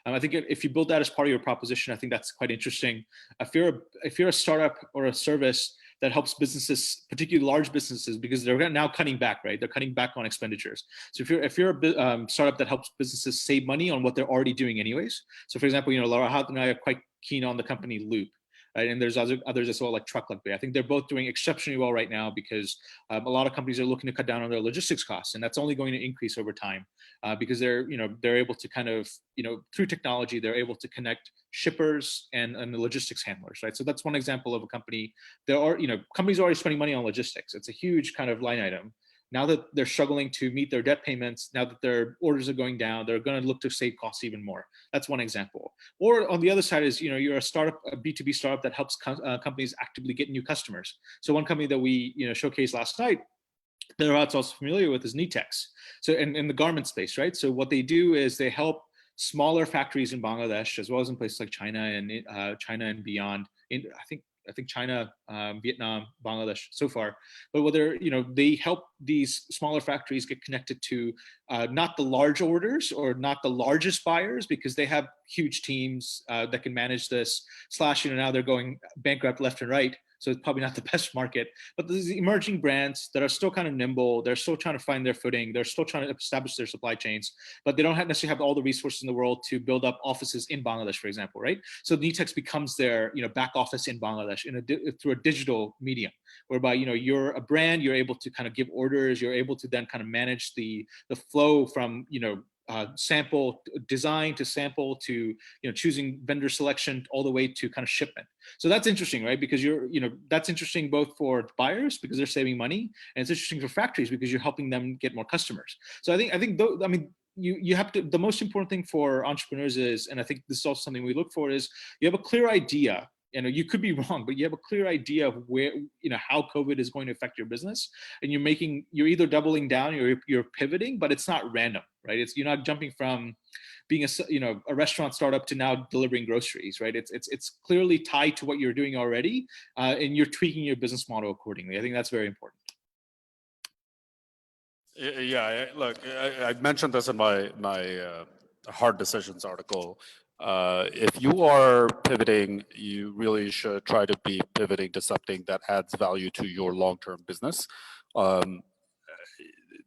I think if you build that as part of your proposition, I think that's quite interesting. If you're a startup or a service that helps businesses, particularly large businesses, because they're now cutting back, right? They're cutting back on expenditures. So if you're a startup that helps businesses save money on what they're already doing anyways. So for example, Laura Hatt and I are quite keen on the company Loop. Right? And there's others as well, like Truckluck Bay. I think they're both doing exceptionally well right now because a lot of companies are looking to cut down on their logistics costs, and that's only going to increase over time because they're able to kind of, through technology, they're able to connect shippers and the logistics handlers, right? So that's one example of a company. There are, companies are already spending money on logistics. It's a huge kind of line item. Now that they're struggling to meet their debt payments, now that their orders are going down, they're going to look to save costs even more. That's one example. Or on the other side is, you're a startup, a B2B startup that helps companies actively get new customers. So one company that we showcased last night that Rod's also familiar with is Netex. So in the garment space, right? So what they do is they help smaller factories in Bangladesh as well as in places like China and beyond. I think China, Vietnam, Bangladesh so far, but whether, they help these smaller factories get connected to not the large orders or not the largest buyers because they have huge teams that can manage this, / now they're going bankrupt left and right. So it's probably not the best market, but there's emerging brands that are still kind of nimble. They're still trying to find their footing. They're still trying to establish their supply chains, but they don't necessarily have all the resources in the world to build up offices in Bangladesh, for example, right? So Netex becomes their, back office in Bangladesh through a digital medium, whereby, you're a brand, you're able to kind of give orders, you're able to then kind of manage the flow from, sample design to sample to choosing vendor selection all the way to kind of shipment. So that's interesting, right? Because that's interesting both for buyers because they're saving money, and it's interesting for factories because you're helping them get more customers. So I think you have to, the most important thing for entrepreneurs is, and I think this is also something we look for, is you have a clear idea. You could be wrong, but you have a clear idea of where, how COVID is going to affect your business, and you're either doubling down or you're pivoting, but it's not random, right? You're not jumping from being a restaurant startup to now delivering groceries, right? It's clearly tied to what you're doing already, and you're tweaking your business model accordingly. I think that's very important. Yeah, look, I mentioned this in my hard decisions article. If you are pivoting, you really should try to be pivoting to something that adds value to your long-term business.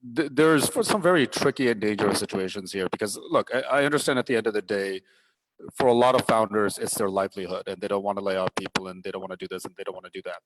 There's some very tricky and dangerous situations here because, look, I understand at the end of the day, for a lot of founders, it's their livelihood and they don't want to lay off people and they don't want to do this and they don't want to do that.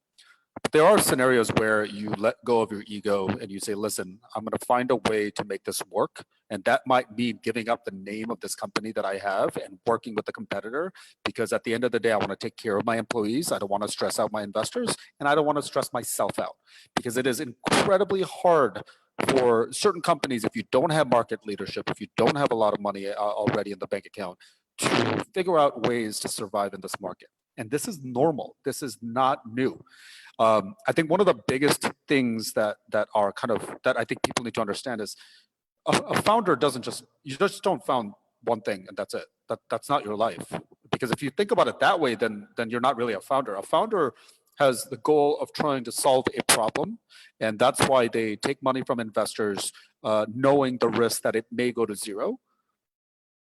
But there are scenarios where you let go of your ego and you say, listen, I'm going to find a way to make this work. And that might mean giving up the name of this company that I have and working with the competitor, because at the end of the day, I want to take care of my employees. I don't want to stress out my investors, and I don't want to stress myself out, because it is incredibly hard for certain companies, if you don't have market leadership, if you don't have a lot of money already in the bank account, to figure out ways to survive in this market. And this is normal. This is not new. I think one of the biggest things that are kind of that I think people need to understand is a founder doesn't just you just don't found one thing and that's it. That's not your life. Because if you think about it that way, then you're not really a founder. A founder has the goal of trying to solve a problem, and that's why they take money from investors, knowing the risk that it may go to zero,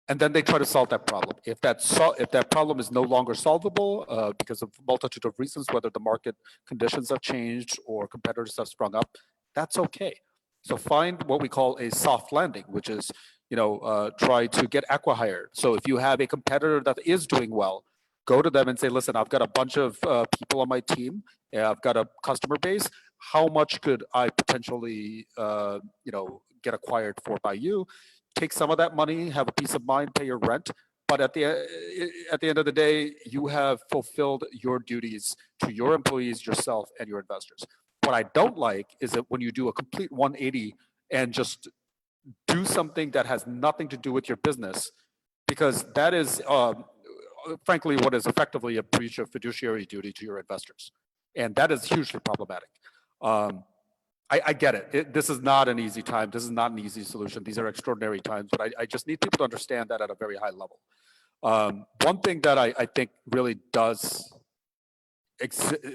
and then they try to solve that problem. If that problem is no longer solvable because of a multitude of reasons, whether the market conditions have changed or competitors have sprung up, that's okay. So find what we call a soft landing, which is try to get acqui-hired. So if you have a competitor that is doing well, go to them and say, listen, I've got a bunch of people on my team. I've got a customer base. How much could I potentially get acquired for by you? Take some of that money, have a peace of mind, pay your rent. But at the end of the day, you have fulfilled your duties to your employees, yourself, and your investors. What I don't like is that when you do a complete 180 and just do something that has nothing to do with your business, because that is, frankly, what is effectively a breach of fiduciary duty to your investors. And that is hugely problematic. I get it. This is not an easy time. This is not an easy solution. These are extraordinary times, but I just need people to understand that at a very high level. One thing that I think really does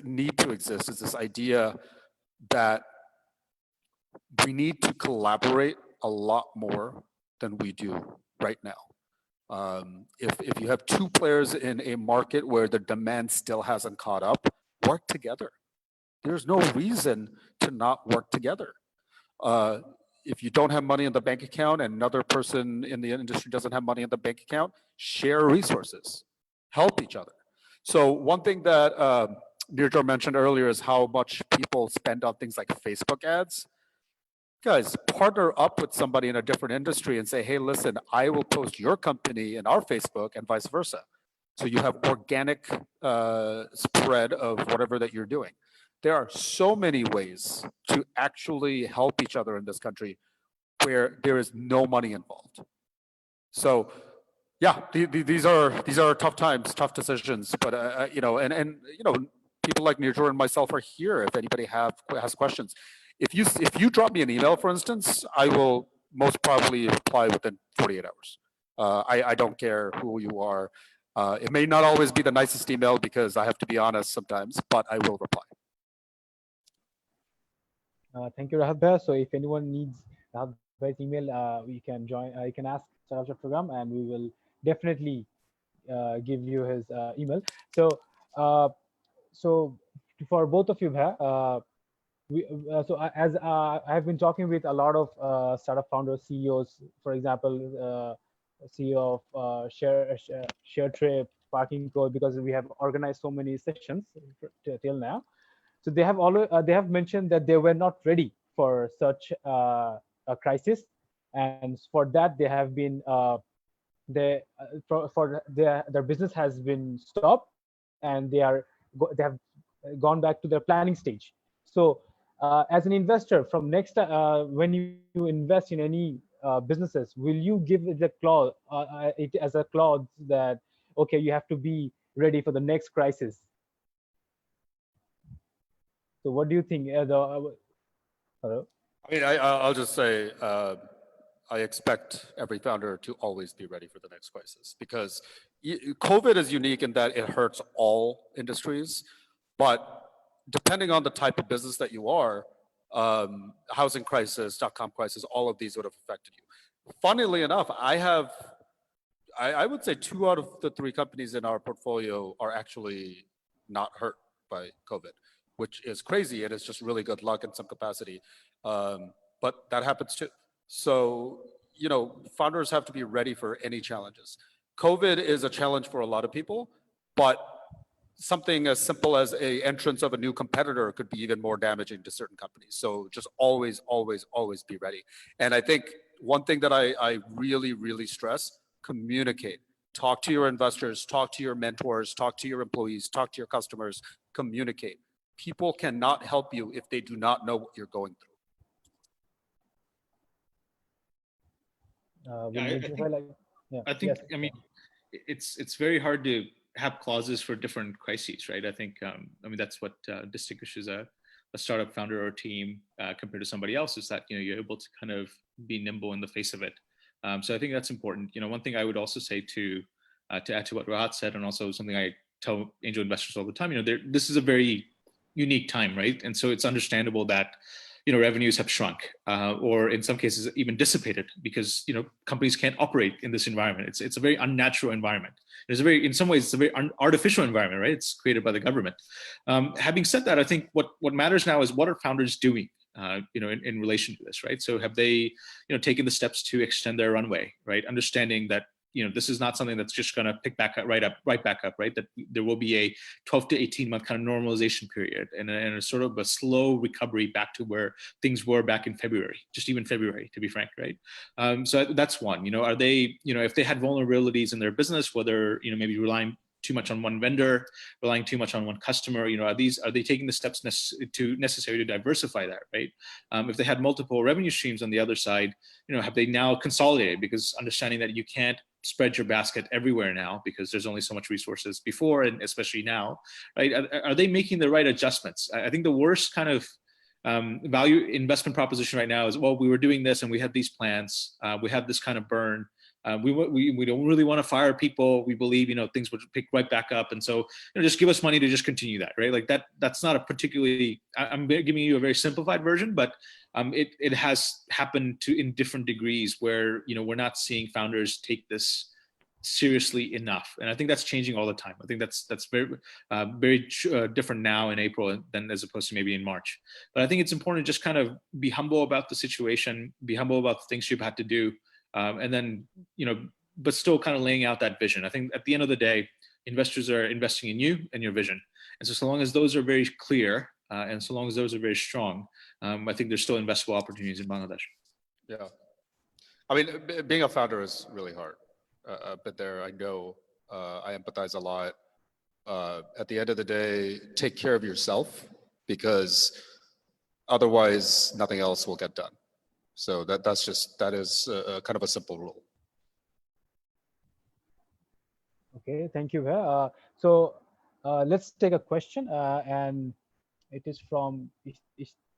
need to exist is this idea that we need to collaborate a lot more than we do right now. If you have two players in a market where the demand still hasn't caught up, work together. There's no reason to not work together. If you don't have money in the bank account and another person in the industry doesn't have money in the bank account, share resources, help each other. So one thing that Nirjar mentioned earlier is how much people spend on things like Facebook ads. Guys, partner up with somebody in a different industry and say, hey, listen, I will post your company in our Facebook and vice versa. So you have organic spread of whatever that you're doing. There are so many ways to actually help each other in this country where there is no money involved. So yeah, these are tough times, tough decisions, but people like Nirjar and myself are here if anybody has questions. If you drop me an email, for instance, I will most probably reply within 48 hours. I don't care who you are. It may not always be the nicest email because I have to be honest sometimes, but I will reply. Thank you, Rahat Bhai. So if anyone needs Rahat Bhai's email, you can join. You can ask Talk Chattogram, and we will definitely give you his email. So, so for both of you, Bhai, as I have been talking with a lot of startup founders, CEOs, for example, CEO of ShareTrip, Parking Code, because we have organized so many sessions till now. So they have mentioned that they were not ready for such a crisis, and for that they have been their business has been stopped, and they have gone back to their planning stage. So as an investor, from next when you invest in any businesses, will you give it as a clause that okay, you have to be ready for the next crisis? So what do you think? Hello? I mean, I'll just say I expect every founder to always be ready for the next crisis, because COVID is unique in that it hurts all industries, but depending on the type of business that you are, housing crisis, dot-com crisis, all of these would have affected you. Funnily enough, I would say 2 out of the 3 companies in our portfolio are actually not hurt by COVID, which is crazy, and it's just really good luck in some capacity. But that happens too. So, founders have to be ready for any challenges. COVID is a challenge for a lot of people, but something as simple as a entrance of a new competitor could be even more damaging to certain companies. So just always, always, always be ready. And I think one thing that I really, really stress, communicate. Talk to your investors, talk to your mentors, talk to your employees, talk to your customers, communicate. People cannot help you if they do not know what you're going through. I think, I mean, it's very hard to have clauses for different crises, right? I think, I mean, that's what distinguishes a startup founder or team compared to somebody else, is that, you're able to kind of be nimble in the face of it. So I think that's important. One thing I would also say to add to what Rahat said, and also something I tell angel investors all the time, this is a very unique time, right? And so it's understandable that revenues have shrunk, or in some cases even dissipated, because companies can't operate in this environment. It's a very unnatural environment. In some ways, it's a very artificial environment, right? It's created by the government. Having said that, I think what matters now is, what are founders doing, in relation to this, right? So have they, taken the steps to extend their runway, right? Understanding that this is not something that's just going to pick back up, right back up, right? That there will be a 12 to 18 month kind of normalization period, and a sort of a slow recovery back to where things were back in February, just even February, to be frank, right? So that's one. Are they, if they had vulnerabilities in their business, whether maybe relying too much on one vendor, relying too much on one customer, are they taking the steps necessary to diversify that, right? If they had multiple revenue streams on the other side, have they now consolidated? Because understanding that you can't spread your basket everywhere now, because there's only so much resources before, and especially now, right? Are they making the right adjustments? I think the worst kind of value investment proposition right now is, well, we were doing this and we had these plans, we had this kind of burn. We don't really want to fire people. We believe, things would pick right back up. And so, just give us money to just continue that, right? Like that's not a particularly, I'm giving you a very simplified version, but it has happened in different degrees where, we're not seeing founders take this seriously enough. And I think that's changing all the time. I think that's very different now in April than as opposed to maybe in March. But I think it's important to just kind of be humble about the situation, be humble about the things you've had to do. And then, but still kind of laying out that vision. I think at the end of the day, investors are investing in you and your vision. And so long as those are very clear, and so long as those are very strong, I think there's still investable opportunities in Bangladesh. Yeah. I mean, being a founder is really hard. But there, I know, I empathize a lot. At the end of the day, take care of yourself, because otherwise nothing else will get done. So that is kind of a simple rule. Okay, thank you. So let's take a question, and it is from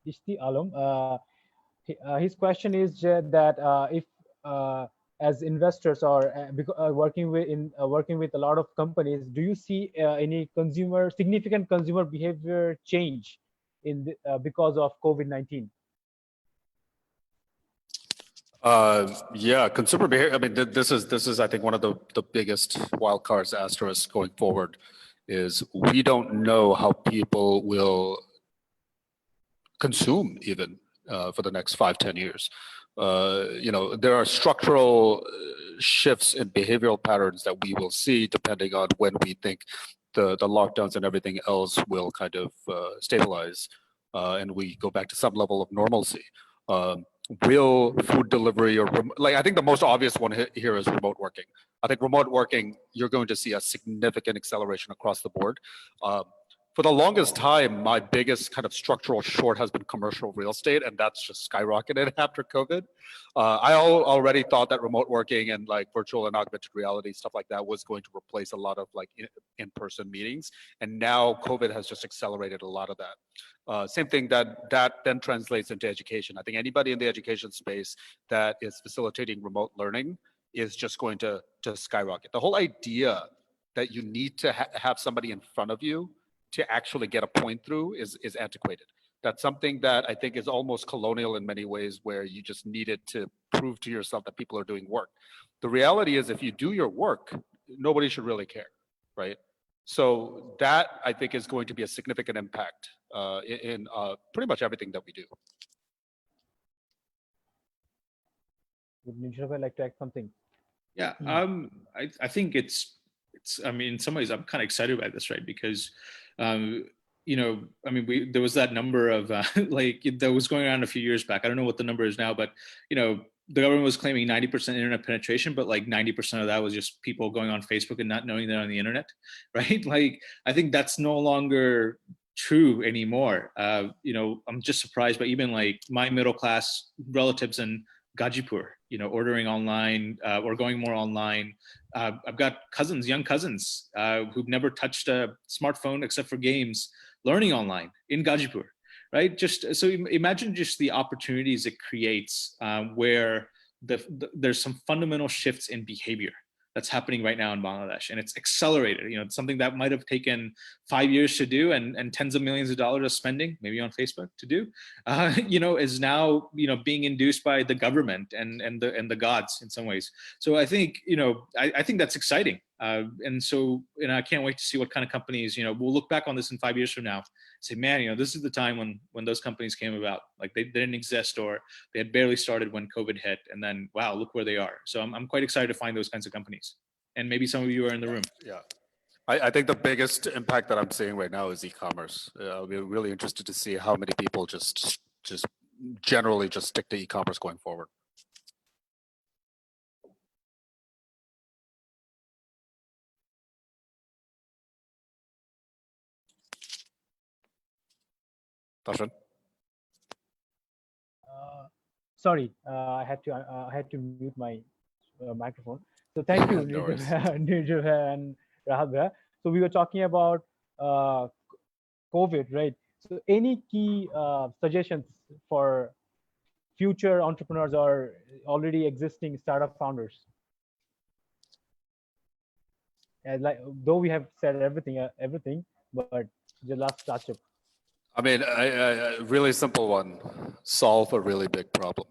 Ishti Alam. His question is that if as investors or working with a lot of companies, do you see any significant consumer behavior change because of COVID-19? Yeah, consumer behavior. I mean, this is I think one of the biggest wild cards asterisks going forward, is we don't know how people will consume even for the next 5-10 years. There are structural shifts in behavioral patterns that we will see depending on when we think the lockdowns and everything else will kind of stabilize, and we go back to some level of normalcy. Will food delivery I think the most obvious one here is remote working. I think remote working, you're going to see a significant acceleration across the board. For the longest time, my biggest kind of structural short has been commercial real estate, and that's just skyrocketed after COVID. I already thought that remote working and like virtual and augmented reality, stuff like that, was going to replace a lot of like in-person meetings. And now COVID has just accelerated a lot of that. Same thing that then translates into education. I think anybody in the education space that is facilitating remote learning is just going to skyrocket. The whole idea that you need to have somebody in front of you to actually get a point through is antiquated. That's something that I think is almost colonial in many ways, where you just needed to prove to yourself that people are doing work. The reality is, if you do your work, nobody should really care, right? So that, I think, is going to be a significant impact in pretty much everything that we do. Would Nishabh like to add something? Yeah, I think it's. I mean, in some ways, I'm kind of excited about this, right? Because, I mean, there was that number of that was going around a few years back. I don't know what the number is now, but the government was claiming 90% internet penetration, but like 90% of that was just people going on Facebook and not knowing they're on the internet, right? Like, I think that's no longer true anymore. I'm just surprised by even like my middle class relatives in Gajipur, ordering online or going more online, I've got cousins, young cousins, who've never touched a smartphone except for games, learning online in Gazipur, right? Just so imagine just the opportunities it creates, where there's some fundamental shifts in behavior that's happening right now in Bangladesh, and it's accelerated. It's something that might have taken 5 years to do, and tens of millions of dollars of spending, maybe on Facebook to do, is now being induced by the government and the gods in some ways. So I think I think that's exciting, and I can't wait to see what kind of companies we'll look back on this in 5 years from now, say, man, this is the time when those companies came about. Like they didn't exist, or they had barely started when COVID hit, and then wow, look where they are. So I'm quite excited to find those kinds of companies, and maybe some of you are in the room. Yeah. I think the biggest impact that I'm seeing right now is e-commerce. I'll be really interested to see how many people just generally just stick to e-commerce going forward. Tashan? Sorry, I had to mute my microphone. So thank you, No worries. Nirjuha and Rahat. So we were talking about COVID, right? So any key suggestions for future entrepreneurs or already existing startup founders? Like, though we have said everything, but the last touch up. I mean, a really simple one: solve a really big problem.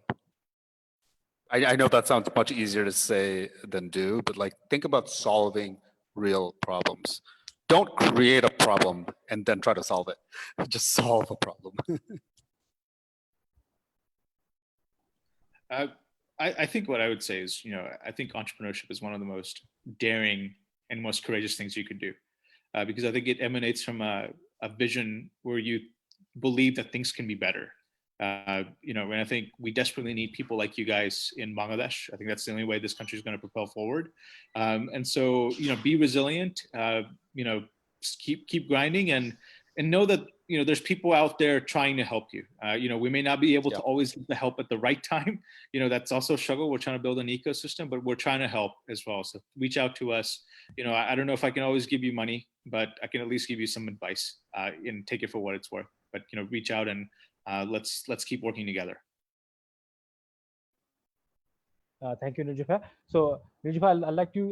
I know that sounds much easier to say than do, but like think about solving real problems. Don't create a problem and then try to solve it. Just solve a problem. I think what I would say is, I think entrepreneurship is one of the most daring and most courageous things you could do, because I think it emanates from a vision where you believe that things can be better. And I think we desperately need people like you guys in Bangladesh. I think that's the only way this country is going to propel forward. And so, be resilient. Keep grinding, and know that there's people out there trying to help you. We may not be able to always get the help at the right time. That's also a struggle. We're trying to build an ecosystem, but we're trying to help as well. So reach out to us. I don't know if I can always give you money, but I can at least give you some advice, and take it for what it's worth. But reach out, and let's keep working together. Thank you, Nirjuha. So Nirjuha,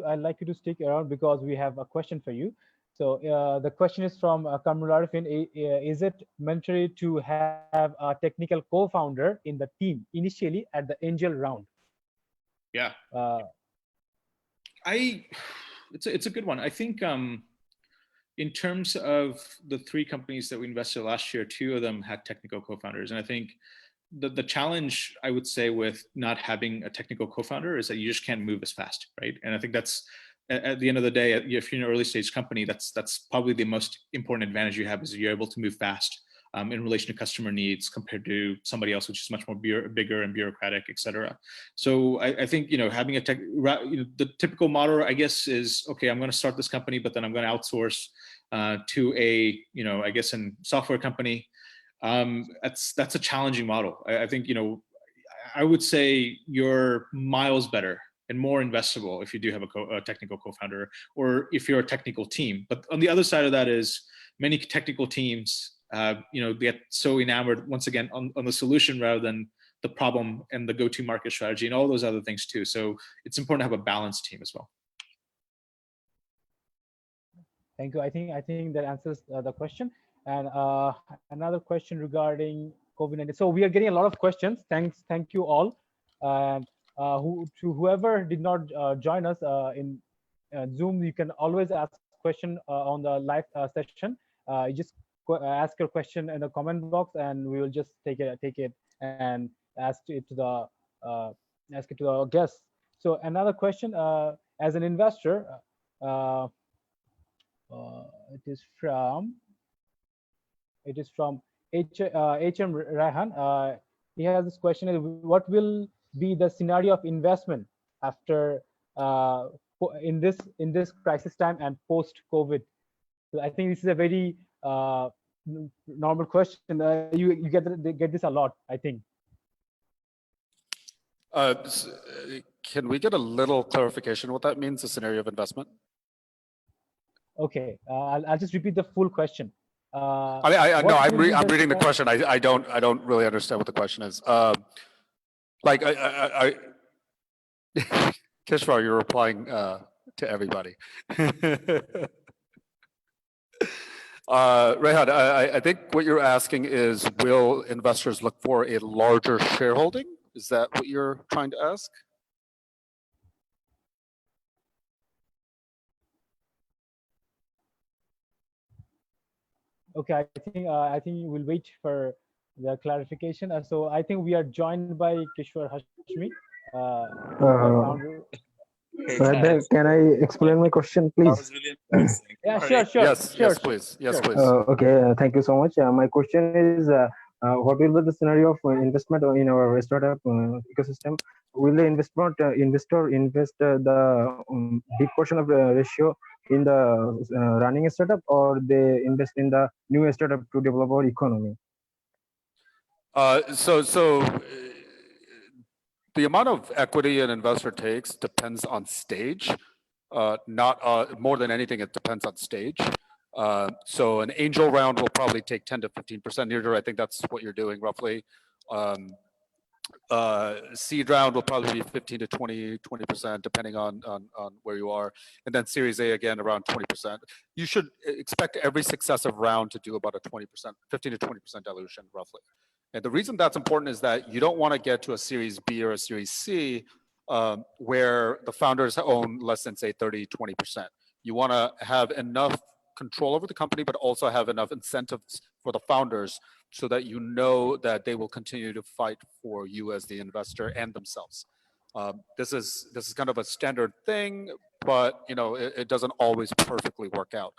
I'd like you to stick around because we have a question for you. So the question is from Kamrul Arifin. Is it mandatory to have a technical co-founder in the team initially at the angel round? Yeah. It's a good one. I think in terms of the 3 companies that we invested last year, 2 of them had technical co-founders, and I think the challenge, I would say, with not having a technical co-founder is that you just can't move as fast, right? And I think that's, at the end of the day, if you're in an early stage company, that's probably the most important advantage you have, is you're able to move fast in relation to customer needs compared to somebody else, which is much more bigger and bureaucratic, et cetera. So I think having the typical model, I guess, is, okay, I'm going to start this company, but then I'm going to outsource to a I guess, in software company. That's a challenging model. I think I would say you're miles better and more investable if you do have a technical co-founder, or if you're a technical team. But on the other side of that is, many technical teams get so enamored, once again, on the solution rather than the problem and the go-to market strategy and all those other things too. So it's important to have a balanced team as well. Thank you. I think that answers the question. And another question regarding COVID-19. So we are getting a lot of questions. Thank you all. And whoever did not join us in Zoom, you can always ask question on the live session. You just ask your question in the comment box, and we will just take it and ask it to our guests. So another question, as an investor, it is from HM Rahan. He has this question: what will be the scenario of investment after in this crisis time and post COVID? So I think this is a very normal question. You get this a lot, I think. Can we get a little clarification what that means, the scenario of investment? Okay, I'll just repeat the full question. No, What I'm will be the reading the question. I don't really understand what the question is. Like Kishwar, you're replying to everybody. Rehan, I think what you're asking is, will investors look for a larger shareholding? Is that what you're trying to ask? Okay, I think we'll wait for the clarification. So I think we are joined by Kishwar Hashmi, the founder. Can I explain my question, please? That was really interesting. Yeah, sure. Yes, please. Yes, please. Okay, thank you so much. My question is, what will be the scenario of investment in our startup ecosystem? Will the investor invest the big portion of the ratio in the running a startup, or they invest in the new startup to develop our economy? The amount of equity an investor takes depends on stage. Not more than anything, it depends on stage. So an angel round will probably take 10 to 15%. Near, I think that's what you're doing roughly. Seed round will probably be 15 to 20%, depending on where you are. And then Series A, again, around 20%. You should expect every successive round to do about a 20%, 15 to 20% dilution, roughly. And the reason that's important is that you don't want to get to a Series B or a Series C where the founders own less than, say, 30, 20%. You want to have enough control over the company, but also have enough incentives for the founders so that you know that they will continue to fight for you as the investor and themselves. This is kind of a standard thing, but it doesn't always perfectly work out.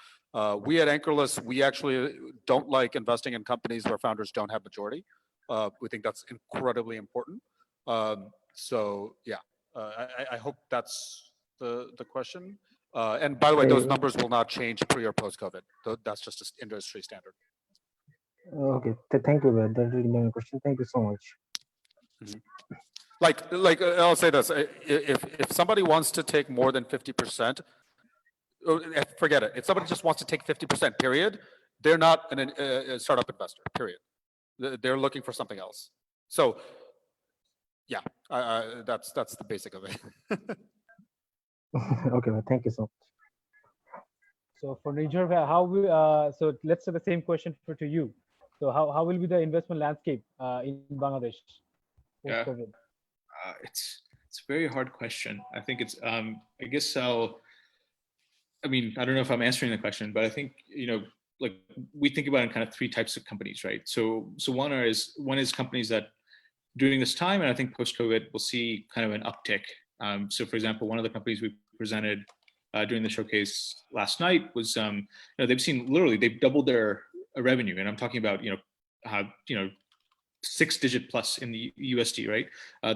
We at Anchorless, we actually don't like investing in companies where founders don't have majority. We think that's incredibly important. So yeah, I hope that's the question. And by the way, those numbers will not change pre or post COVID. That's just an industry standard. Okay, thank you. That really my question. Thank you so much. Like I'll say this: if somebody wants to take more than 50%, forget it. If somebody just wants to take 50%, period, they're not a startup investor. Period. They're looking for something else. So yeah, that's the basic of it. Okay, thank you so much. So for Nijor, so let's say the same question to you. So how will be the investment landscape in Bangladesh post-COVID? It's a very hard question. I think it's I guess I don't know if I'm answering the question, but I think like we think about in kind of three types of companies, right? So one is companies that during this time, and I think post-COVID, we'll see kind of an uptick. So for example, one of the companies we presented during the showcase last night was they've doubled their revenue, and I'm talking about 6-digit plus in the USD, right?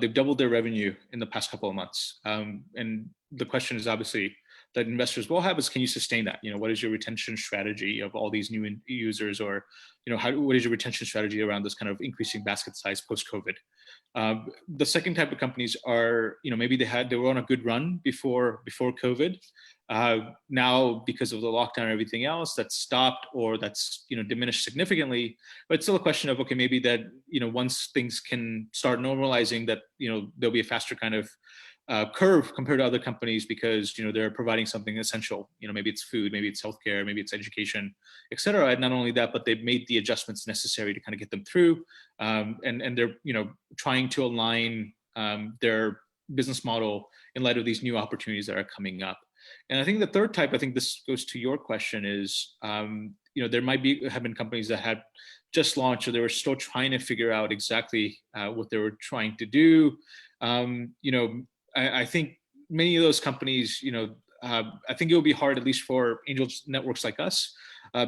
They've doubled their revenue in the past couple of months, and the question is obviously that investors will have is, can you sustain that? What is your retention strategy of all these new users, or what is your retention strategy around this kind of increasing basket size post-COVID? The second type of companies are, maybe they were on a good run before COVID. Now, because of the lockdown and everything else, that's stopped or that's diminished significantly. But it's still a question of, okay, maybe that once things can start normalizing, that there'll be a faster kind of curve compared to other companies because they're providing something essential. Maybe it's food, maybe it's healthcare, maybe it's education, et cetera. And not only that, but they've made the adjustments necessary to kind of get them through, and they're trying to align their business model in light of these new opportunities that are coming up. And I think the third type, I think this goes to your question, is there might have been companies that had just launched, or they were still trying to figure out exactly what they were trying to do. I think many of those companies, I think it will be hard, at least for angel networks like us,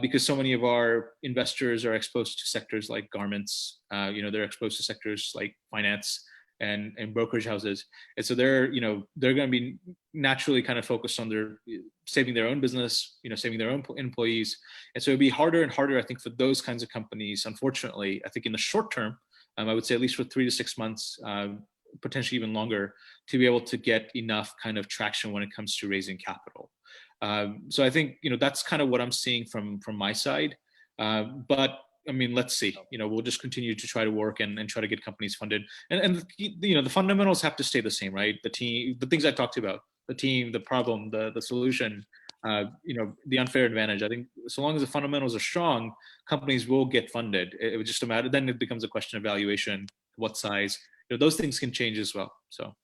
because so many of our investors are exposed to sectors like garments. They're exposed to sectors like finance and brokerage houses, and so they're going to be naturally kind of focused on saving their own business, saving their own employees, and so it'd be harder and harder, I think, for those kinds of companies. Unfortunately, I think in the short term, I would say at least for 3 to 6 months, potentially even longer to be able to get enough kind of traction when it comes to raising capital. So I think, that's kind of what I'm seeing from my side. But I mean, let's see. We'll just continue to try to work and try to get companies funded. And the fundamentals have to stay the same, right? The team, the things I talked about, the team, the problem, the solution, the unfair advantage. I think so long as the fundamentals are strong, companies will get funded. It was just a matter. Then it becomes a question of valuation, what size. Those things can change as well. So.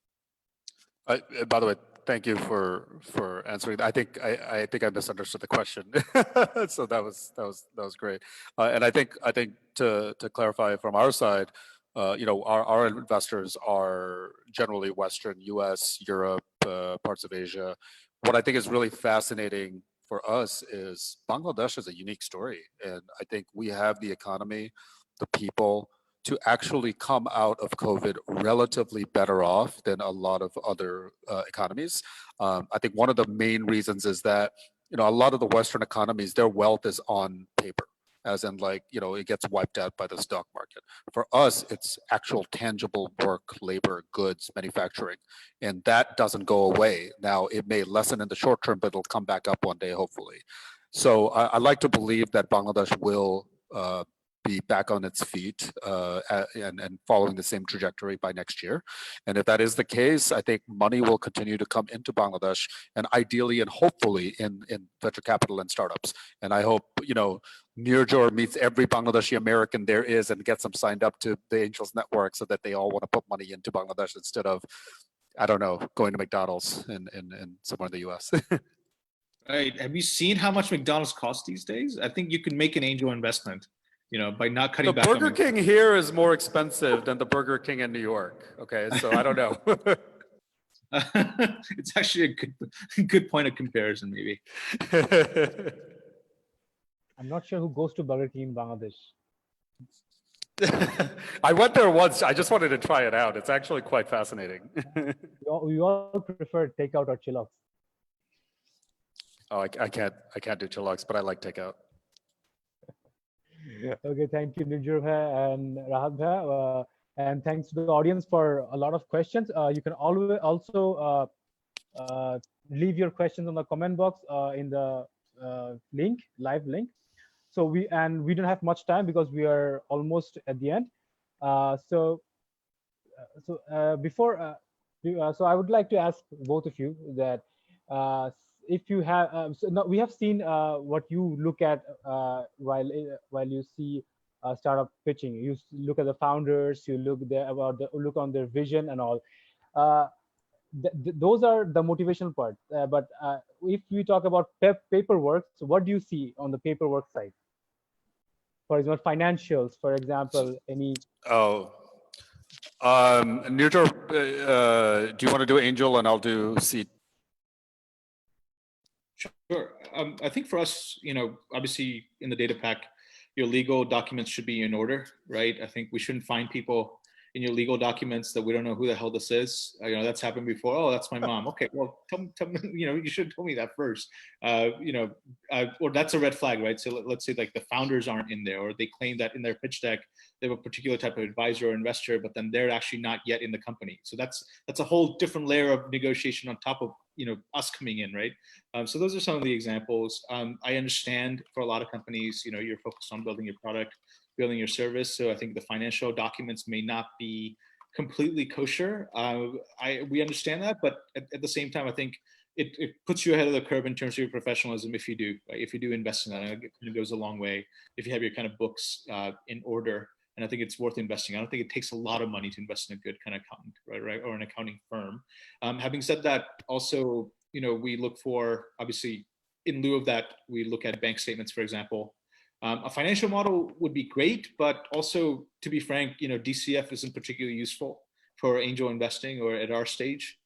By the way, thank you for answering. I think I misunderstood the question. So that was great. And I think to clarify from our side, our investors are generally Western, U.S., Europe, parts of Asia. What I think is really fascinating for us is Bangladesh is a unique story, and I think we have the economy, the people, to actually come out of COVID relatively better off than a lot of other economies. I think one of the main reasons is that, a lot of the Western economies, their wealth is on paper, as in it gets wiped out by the stock market. For us, it's actual tangible work, labor, goods, manufacturing, and that doesn't go away. Now, it may lessen in the short term, but it'll come back up one day, hopefully. So I like to believe that Bangladesh will be back on its feet and following the same trajectory by next year. And if that is the case, I think money will continue to come into Bangladesh, and ideally and hopefully in venture capital and startups. And I hope, Nirjor meets every Bangladeshi American there is and gets them signed up to the Angels Network so that they all want to put money into Bangladesh instead of, I don't know, going to McDonald's in somewhere in the US. Right. Have you seen how much McDonald's costs these days? I think you can make an angel investment, by not cutting back. The Burger King here is more expensive than the Burger King in New York. Okay, so I don't know. It's actually a good point of comparison, maybe. I'm not sure who goes to Burger King in Bangladesh. I went there once. I just wanted to try it out. It's actually quite fascinating. We all prefer takeout or chillax. Oh, I can't do chillax, but I like takeout. Okay, thank you, Nirjur bhai and Rahat bhai. And thanks to the audience for a lot of questions. You can always also leave your questions on the comment box in the live link. So we don't have much time because we are almost at the end. So I would like to ask both of you that if you have, we have seen what you look at while you see startup pitching. You look at the founders, you look on their vision and all. Those are the motivational part. But if we talk about paperwork, so what do you see on the paperwork side? For example, financials, for example, any. Oh, Nirjor, do you want to do angel and I'll do seed? Sure. I think for us, obviously in the data pack, your legal documents should be in order, right? I think we shouldn't find people in your legal documents that we don't know who the hell this is. That's happened before. Oh, that's my mom. Okay, well, tell me, you should have told me that first. Or that's a red flag, right? So let's say like the founders aren't in there, or they claim that in their pitch deck they have a particular type of advisor or investor, but then they're actually not yet in the company. So that's a whole different layer of negotiation on top of us coming in, right? So those are some of the examples. I understand for a lot of companies, you're focused on building your product, building your service. So I think the financial documents may not be completely kosher. We understand that, but at the same time, I think it puts you ahead of the curve in terms of your professionalism if you do, right? If you do invest in that, it goes a long way. If you have your kind of books in order, and I think it's worth investing. I don't think it takes a lot of money to invest in a good kind of accountant, right? Or an accounting firm. Having said that, also, we look for, obviously, in lieu of that, we look at bank statements, for example. A financial model would be great, but also, to be frank, DCF isn't particularly useful for angel investing or at our stage.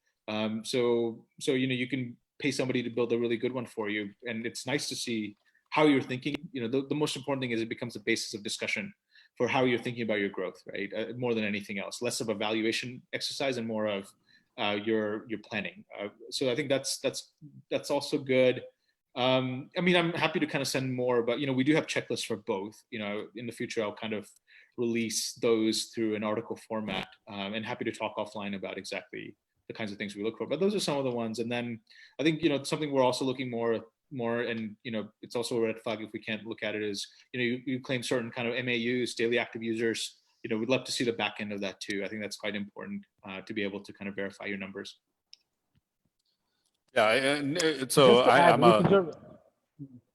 So you can pay somebody to build a really good one for you, and it's nice to see how you're thinking. The most important thing is it becomes a basis of discussion for how you're thinking about your growth, right? More than anything else, less of a valuation exercise and more of your planning. So I think that's also good. I mean, I'm happy to kind of send more, but we do have checklists for both. In the future, I'll kind of release those through an article format, and happy to talk offline about exactly the kinds of things we look for. But those are some of the ones. And then I think, something we're also looking more, and, it's also a red flag if we can't look at it is, you claim certain kind of MAUs, daily active users. We'd love to see the back end of that too. I think that's quite important to be able to kind of verify your numbers. Yeah, and so Just to add,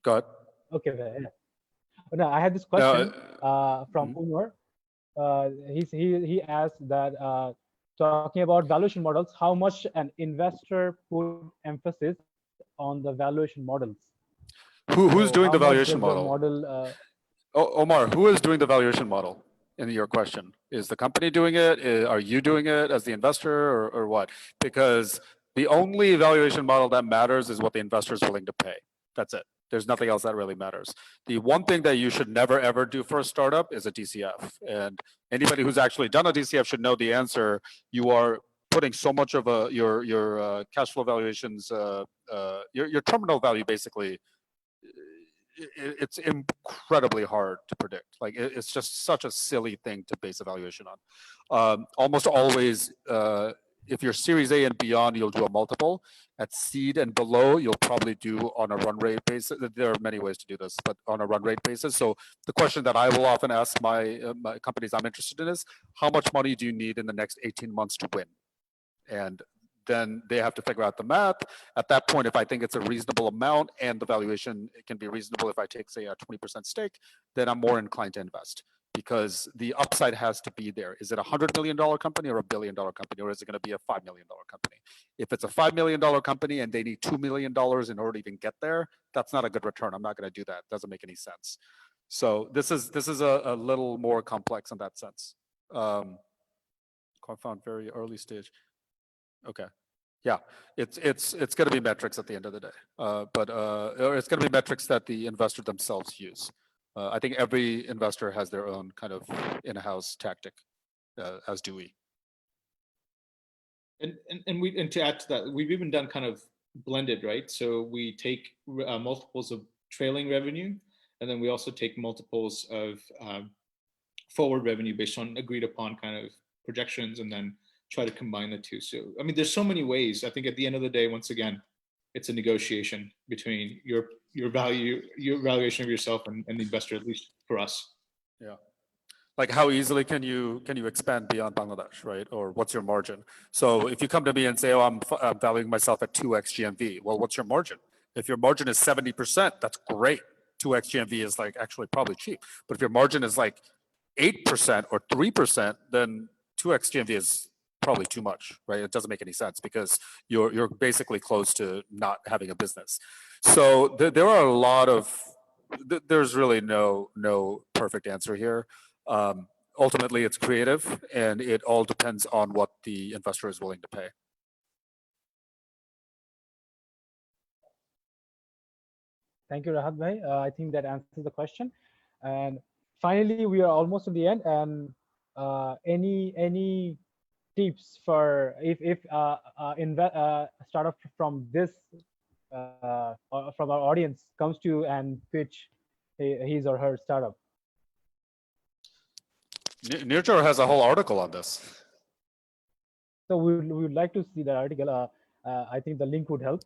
go ahead. Okay. Yeah. No, I had this question from Umar. He asked that talking about valuation models, how much an investor put emphasis on the valuation models? Who's doing the valuation model? Omar, who is doing the valuation model in your question? Is the company doing it? Are you doing it as the investor or what? Because the only valuation model that matters is what the investor is willing to pay. That's it. There's nothing else that really matters. The one thing that you should never ever do for a startup is a DCF. And anybody who's actually done a DCF should know the answer. You are putting so much of your cash flow valuations, your terminal value basically, it's incredibly hard to predict. Like it's just such a silly thing to base a valuation on. Almost always, if you're Series A and beyond, you'll do a multiple. At seed and below, you'll probably do on a run rate basis. There are many ways to do this, but on a run rate basis. So the question that I will often ask my companies I'm interested in is, how much money do you need in the next 18 months to win? And then they have to figure out the math. At that point, if I think it's a reasonable amount and the valuation it can be reasonable if I take, say, a 20% stake, then I'm more inclined to invest, because the upside has to be there. Is it a $100 million company or a $1 billion company, or is it going to be a $5 million company? If it's a $5 million company and they need $2 million in order to even get there, that's not a good return. I'm not going to do that. Doesn't make any sense. So this is a little more complex in that sense. Found very early stage. Okay. Yeah, it's going to be metrics at the end of the day, or it's going to be metrics that the investor themselves use. I think every investor has their own kind of in-house tactic, as do we. And to add to that, we've even done kind of blended, right? So we take multiples of trailing revenue, and then we also take multiples of forward revenue based on agreed upon kind of projections, and then try to combine the two. So, I mean, there's so many ways. I think at the end of the day, once again, it's a negotiation between your valuation of yourself and the investor, at least for us. Yeah. Like how easily can you expand beyond Bangladesh, right? Or what's your margin? So if you come to me and say, oh, I'm valuing myself at 2x GMV, well, what's your margin? If your margin is 70%, that's great. 2x GMV is like actually probably cheap. But if your margin is like 8% or 3%, then 2x GMV is probably too much, right? It doesn't make any sense because you're basically close to not having a business. So there are a lot of, there's really no perfect answer here. Ultimately, it's creative, and it all depends on what the investor is willing to pay. Thank you, Rahat bhai. I think that answers the question. And finally, we are almost at the end. And any tips for if startup from this from our audience comes to you and pitch his or her startup? Nirjor has a whole article on this. So we would like to see that article. I think the link would help.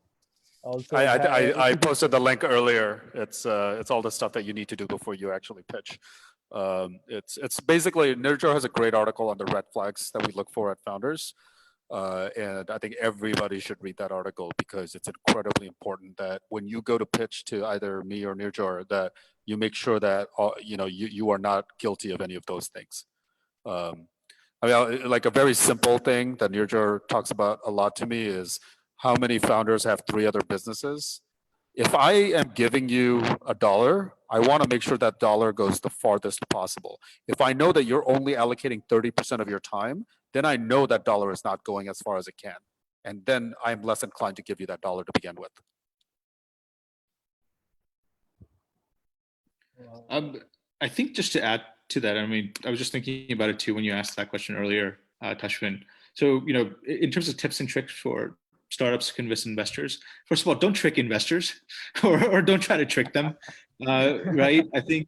Also, I posted the link earlier. It's all the stuff that you need to do before you actually pitch. It's basically, Nirjor has a great article on the red flags that we look for at founders. And I think everybody should read that article because it's incredibly important that when you go to pitch to either me or Nirjor, that you make sure that you are not guilty of any of those things. I mean, like a very simple thing that Nirjor talks about a lot to me is how many founders have 3 other businesses. If I am giving you $1, I want to make sure that dollar goes the farthest possible. If I know that you're only allocating 30% of your time, then I know that dollar is not going as far as it can. And then I'm less inclined to give you that dollar to begin with. I think just to add to that, I mean, I was just thinking about it too when you asked that question earlier, Tashwin. So, in terms of tips and tricks for startups to convince investors, first of all, don't trick investors or don't try to trick them, right? I think,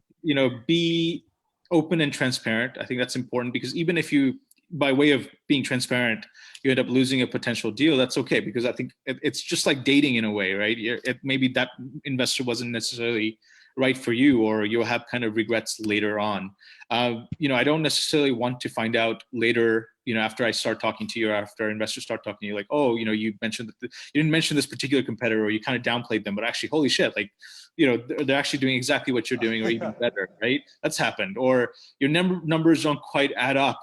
be open and transparent. I think that's important, because even if you, by way of being transparent, you end up losing a potential deal, that's okay, because I think it's just like dating in a way, right? Maybe that investor wasn't necessarily right for you, or you'll have kind of regrets later on. I don't necessarily want to find out later, after I start talking to you, or after investors start talking to you, like, oh, you mentioned that you didn't mention this particular competitor, or you kind of downplayed them, but actually, holy shit, like, they're actually doing exactly what you're doing, or even better, right? That's happened. Or your numbers don't quite add up.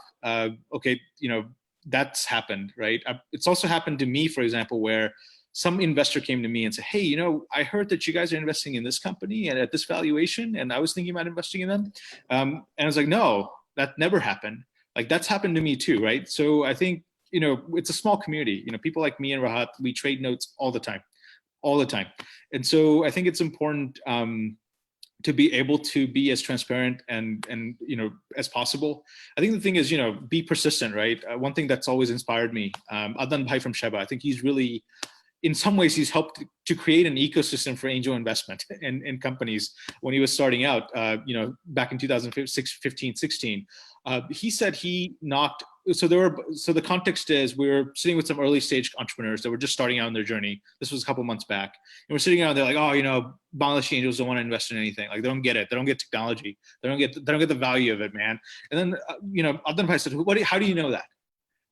Okay, that's happened, right? It's also happened to me, for example, where some investor came to me and said, hey, I heard that you guys are investing in this company and at this valuation, and I was thinking about investing in them. And I was like, no, that never happened. Like, that's happened to me too, right? So I think, it's a small community. People like me and Rahat, we trade notes all the time. And so I think it's important to be able to be as transparent and as possible. I think the thing is, be persistent, right? One thing that's always inspired me, Adnan Bhai from Sheba, I think he's really, in some ways, he's helped to create an ecosystem for angel investment in companies when he was starting out, back in 2015, 16. He said he knocked, so the context is, we were sitting with some early stage entrepreneurs that were just starting out in their journey. This was a couple months back. And we're sitting out, they're like, oh, Bangladeshi angels don't want to invest in anything. Like, they don't get it. They don't get technology. They don't get the value of it, man. And then, Adnan Bhai said, how do you know that?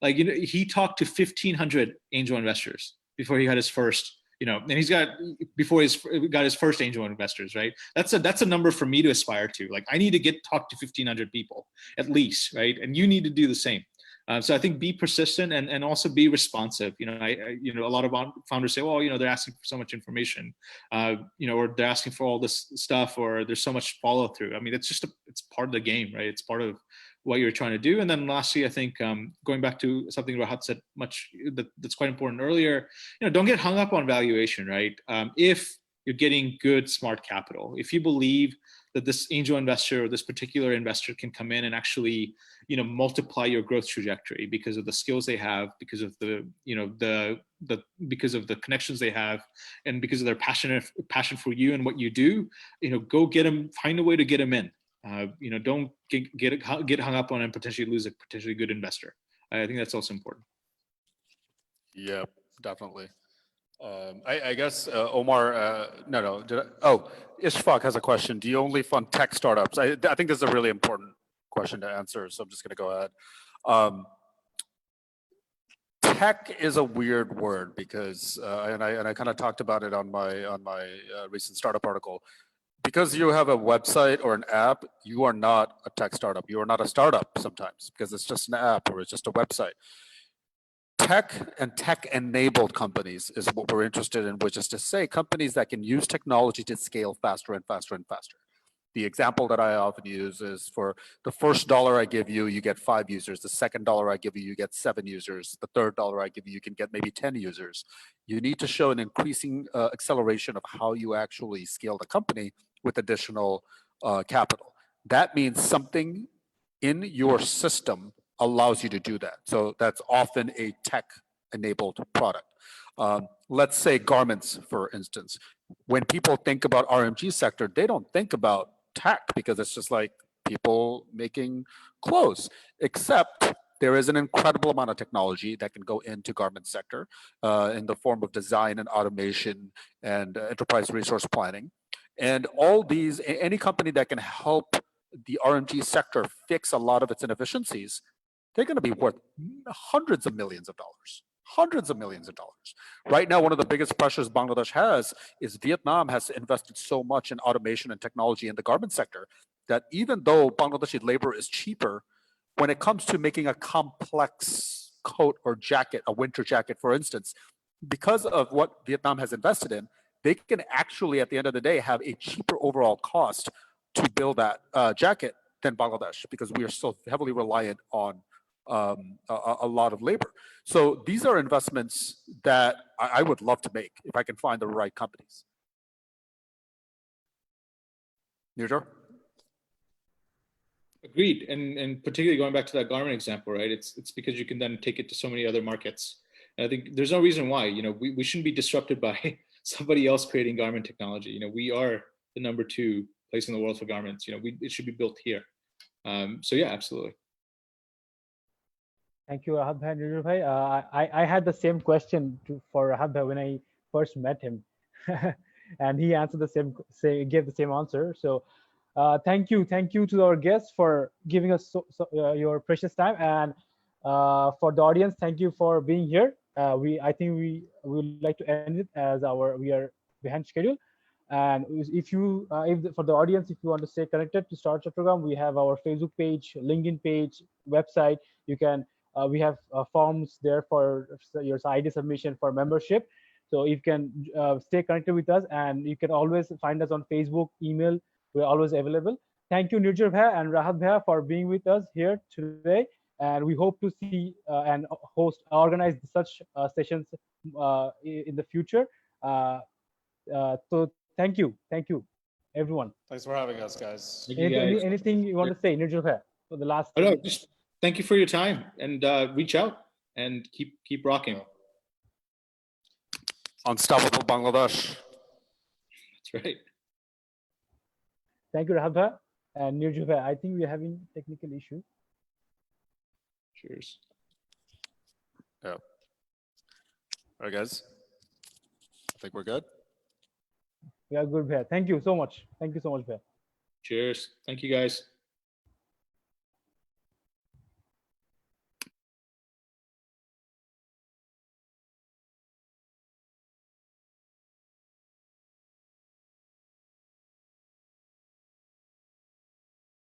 Like, he talked to 1,500 angel investors before he had his first, and he's got, before he's got his first angel investors, right? That's a number for me to aspire to. Like, I need to talk to 1,500 people at least, right? And you need to do the same. So I think be persistent and also be responsive. A lot of founders say, well, they're asking for so much information, or they're asking for all this stuff, or there's so much follow through. I mean, it's part of the game, right? It's part of what you're trying to do. And then lastly, I think going back to something Rahat said that's quite important earlier, don't get hung up on valuation, right? If you're getting good, smart capital, if you believe that this angel investor or this particular investor can come in and actually, multiply your growth trajectory because of the skills they have, because of because of the connections they have, and because of their passion for you and what you do, go get them, find a way to get them in. Don't get hung up on and potentially lose a potentially good investor. I think that's also important. Yeah, definitely. I guess Omar, no. Ishfaq has a question. Do you only fund tech startups? I think this is a really important question to answer, so I'm just going to go ahead. Tech is a weird word because, and I kind of talked about it on my recent startup article. Because you have a website or an app, you are not a tech startup. You are not a startup sometimes because it's just an app or it's just a website. Tech and tech-enabled companies is what we're interested in, which is to say companies that can use technology to scale faster and faster and faster. The example that I often use is, for the first dollar I give you, you get 5 users. The second dollar I give you, you get 7 users. The third dollar I give you, you can get maybe 10 users. You need to show an increasing acceleration of how you actually scale the company with additional capital. That means something in your system allows you to do that. So that's often a tech-enabled product. Let's say garments, for instance. When people think about RMG sector, they don't think about tech because it's just like people making clothes, except there is an incredible amount of technology that can go into garment sector in the form of design and automation and enterprise resource planning. And all these, any company that can help the RMG sector fix a lot of its inefficiencies, they're going to be worth hundreds of millions of dollars. Right now, one of the biggest pressures Bangladesh has is Vietnam has invested so much in automation and technology in the garment sector that even though Bangladeshi labor is cheaper, when it comes to making a complex coat or jacket, a winter jacket, for instance, because of what Vietnam has invested in, they can actually, at the end of the day, have a cheaper overall cost to build that jacket than Bangladesh, because we are so heavily reliant on a lot of labor. So these are investments that I would love to make if I can find the right companies. Nirjar? Agreed, and particularly going back to that garment example, right? It's because you can then take it to so many other markets. And I think there's no reason why, we shouldn't be disrupted by somebody else creating garment technology. We are the #2 place in the world for garments. It should be built here. So yeah, absolutely. Thank you, Rahab Bhai, Nirjul Bhai. I had the same question for Rahab Bhai when I first met him, and he answered the gave the same answer. So, thank you to our guests for giving us your precious time, and for the audience, thank you for being here. I think we would like to end it as we are behind schedule. And if you, for the audience, if you want to stay connected to Talk Chattogram, we have our Facebook page, LinkedIn page, website. You can, we have forms there for your ID submission for membership. So you can stay connected with us, and you can always find us on Facebook, email. We're always available. Thank you, Nirjul Bhai and Rahat Bhai, for being with us here today. And we hope to see and organize such sessions in the future. So thank you, everyone. Thanks for having us, guys. Thank you, guys. Anything you want to say, Nirjul Bhai, for the last? Oh, no, just thank you for your time, and reach out and keep rocking. Unstoppable Bangladesh. That's right. Thank you, Rahat Bhai and Nirjul Bhai. I think we're having technical issue. Cheers. Yeah. All right, guys. I think we're good. We are good, Bhai. Thank you so much. Thank you so much, Bhai. Cheers. Thank you, guys.